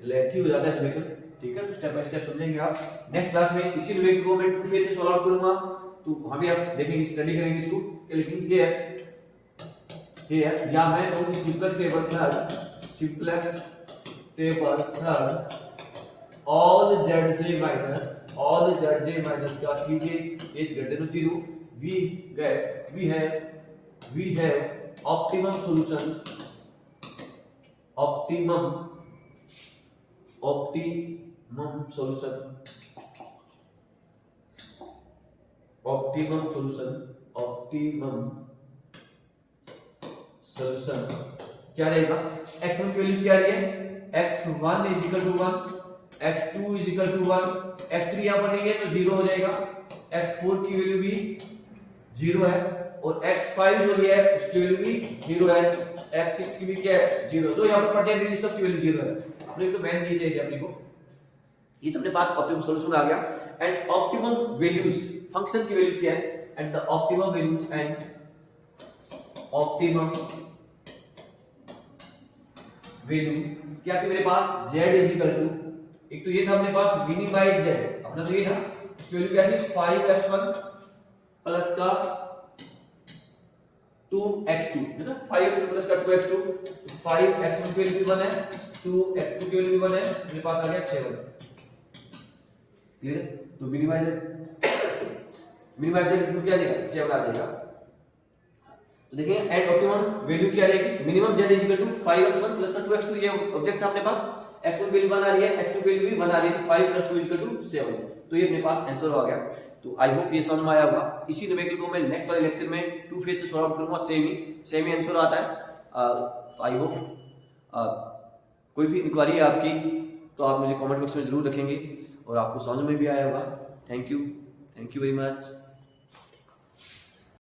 लेंथी हो जाता है न्यूमेरिकल, ठीक है। तो स्टेप बाय स्टेप समझेंगे आप। नेक्स्ट क्लास में इसी न्यूमेरिकल को मैं 2 फेज से सॉल्व आउट करूंगा, तो वहां भी आप देखेंगे, स्टडी करेंगे इसको। लेकिन ये है या मैं कहूं कि simplex table third all Z J minus all z minus का cj is greater than 0, we have optimum solution क्या रहेगा? x1 की वैल्यू क्या रही है? x1 is equal to 1, x2 is equal to 1, x3 यहां पर नहीं है तो 0 हो जाएगा, x4 की वैल्यू भी 0 है और x5 जो भी है उसकी वैल्यू भी 0 है, x6 की भी क्या है? 0। तो यहां पर पर्टिकुलरली सब की वैल्यू 0 है। अपने तो मैन ये चाहिए अपने को, ये तो अपने पास ऑप्टिमम सॉल्यूशन आ गया। एंड ऑप्टिमम वैल्यूज, फंक्शन की वैल्यूज क्या है? And the optimum values and optimum value क्या थी मेरे पास? z इज इक्वल टू, एक तो ये था अपने पास मिनिमाइज z, अपना तो ये था, इसकी वैल्यू क्या थी? 5x1 प्लस का 2x2 है ना, 5x1 प्लस का 2x2, तो 5x1 की वैल्यू 1 है, 2x2 की वैल्यू 1 है, मेरे पास आ गया 7। क्लियर? तो मिनिमाइज क्या आ जाएगा? 7 आ जाएगा। तो देखिए एंड ऑप्टिमम वैल्यू क्या रहेगी? Minimum z is equal to 5x1 plus का 2x2, ये ऑब्जेक्ट था अपने पास, x1 वैल्यू 1 आ रही है, x2 वैल्यू भी 1 आ रही है, 5 प्लस 2 इज इक्वल टू 7। तो ये अपने पास आंसर हो गया। तो आई होप ये समझ में आया होगा। इसी नोमेकल को मैं नेक्स्ट वाले लेक्चर में 2 फेज से सॉल्व आउट करूंगा, सेम ही आंसर आता है। तो आई होप कोई भी इंक्वायरी है आपकी तो आप मुझे कमेंट बॉक्स में जरूर रखेंगे और आपको समझ में भी आया होगा। Thank you very much.